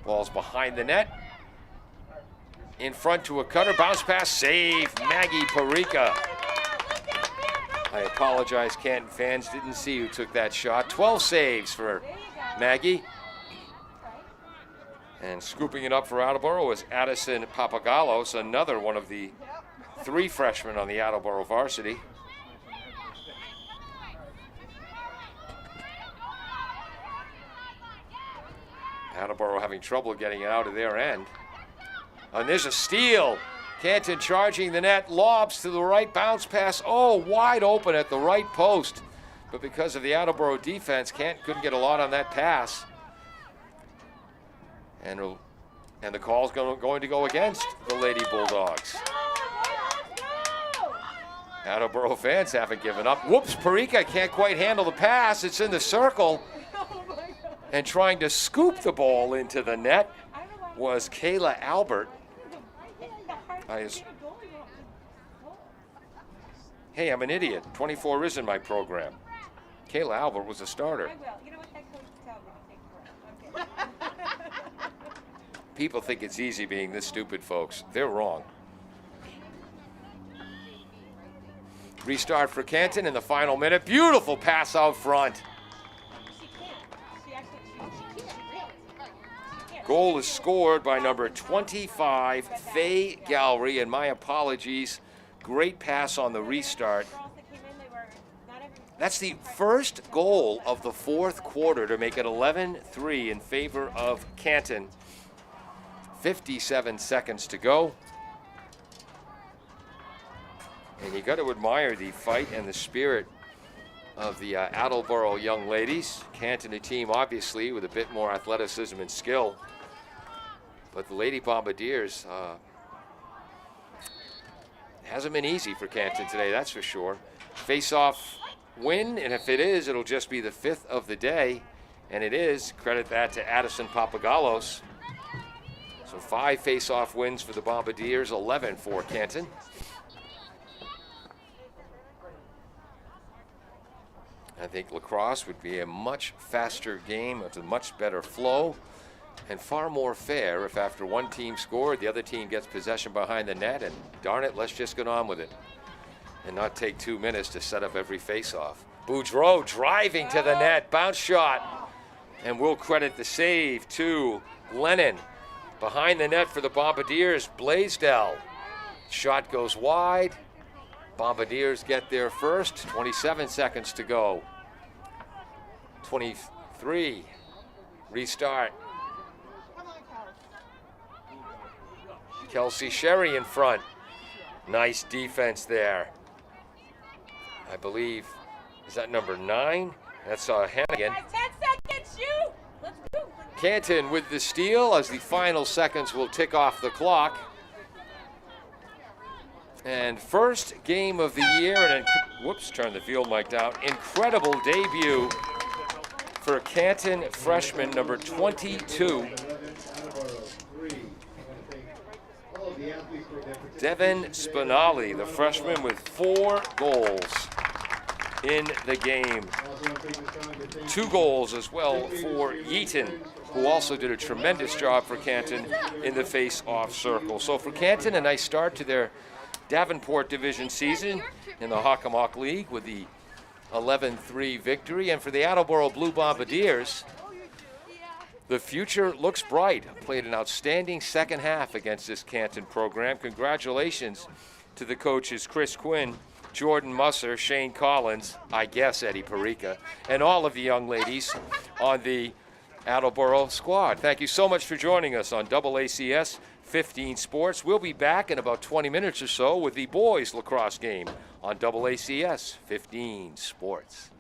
Ball's behind the net. In front to a cutter, bounce pass, save, Maggie Parika. I apologize, Canton fans, didn't see who took that shot. 12 saves for Maggie. And scooping it up for Attleboro is Addison Papagalos, another one of the 3 freshmen on the Attleboro varsity. Attleboro having trouble getting it out of their end. And there's a steal. Canton charging the net, lobs to the right, bounce pass. Oh, wide open at the right post. But because of the Attleboro defense, Canton couldn't get a lot on that pass. And the call's going to go against the Lady Bulldogs. Attleboro fans haven't given up. Whoops, Parika can't quite handle the pass. It's in the circle. And trying to scoop the ball into the net was Kayla Albert. Hey, I'm an idiot. 24 is in my program. Kayla Albert was a starter. I will. You know what that coach tells me to take the rest. People think it's easy being this stupid, folks. They're wrong. Restart for Canton in the final minute. Beautiful pass out front. Goal is scored by number 25, Faye Gallery, and my apologies, great pass on the restart. That's the first goal of the 4th quarter to make it 11-3 in favor of Canton. 57 seconds to go. And you got to admire the fight and the spirit of the Attleboro young ladies. Canton, a team obviously with a bit more athleticism and skill. But the Lady Bombardiers hasn't been easy for Canton today, that's for sure. Face-off win, and if it is, it'll just be the 5th of the day. And it is, credit that to Addison Papagalos. So 5 face-off wins for the Bombardiers, 11 for Canton. I think lacrosse would be a much faster game with a much better flow and far more fair if after one team scored, the other team gets possession behind the net, and darn it, let's just get on with it and not take 2 minutes to set up every face-off. Boudreau driving to the net, bounce shot, and we'll credit the save to Lennon. Behind the net for the Bombardiers, Blaisdell. Shot goes wide. Bombardiers get there first, 27 seconds to go. 23, restart. Kelsey Sherry in front. Nice defense there. I believe, is that number 9? That's Hannigan. 10 seconds, shoot! Let's go. Canton with the steal as the final seconds will tick off the clock. And first game of the year, and whoops, turn the field mic down. Incredible debut for Canton freshman number 22. Devin Spinali, the freshman, with 4 goals in the game. 2 goals as well for Yeaton, who also did a tremendous job for Canton in the face-off circle. So for Canton, a nice start to their Davenport Division season in the Hockomock League with the 11-3 victory. And for the Attleboro Blue Bombardiers, the future looks bright. Played an outstanding second half against this Canton program. Congratulations to the coaches Chris Quinn, Jordan Musser, Shane Collins, I guess Eddie Parika, and all of the young ladies on the Attleboro squad. Thank you so much for joining us on AACS 15 Sports. We'll be back in about 20 minutes or so with the boys lacrosse game on AACS 15 Sports.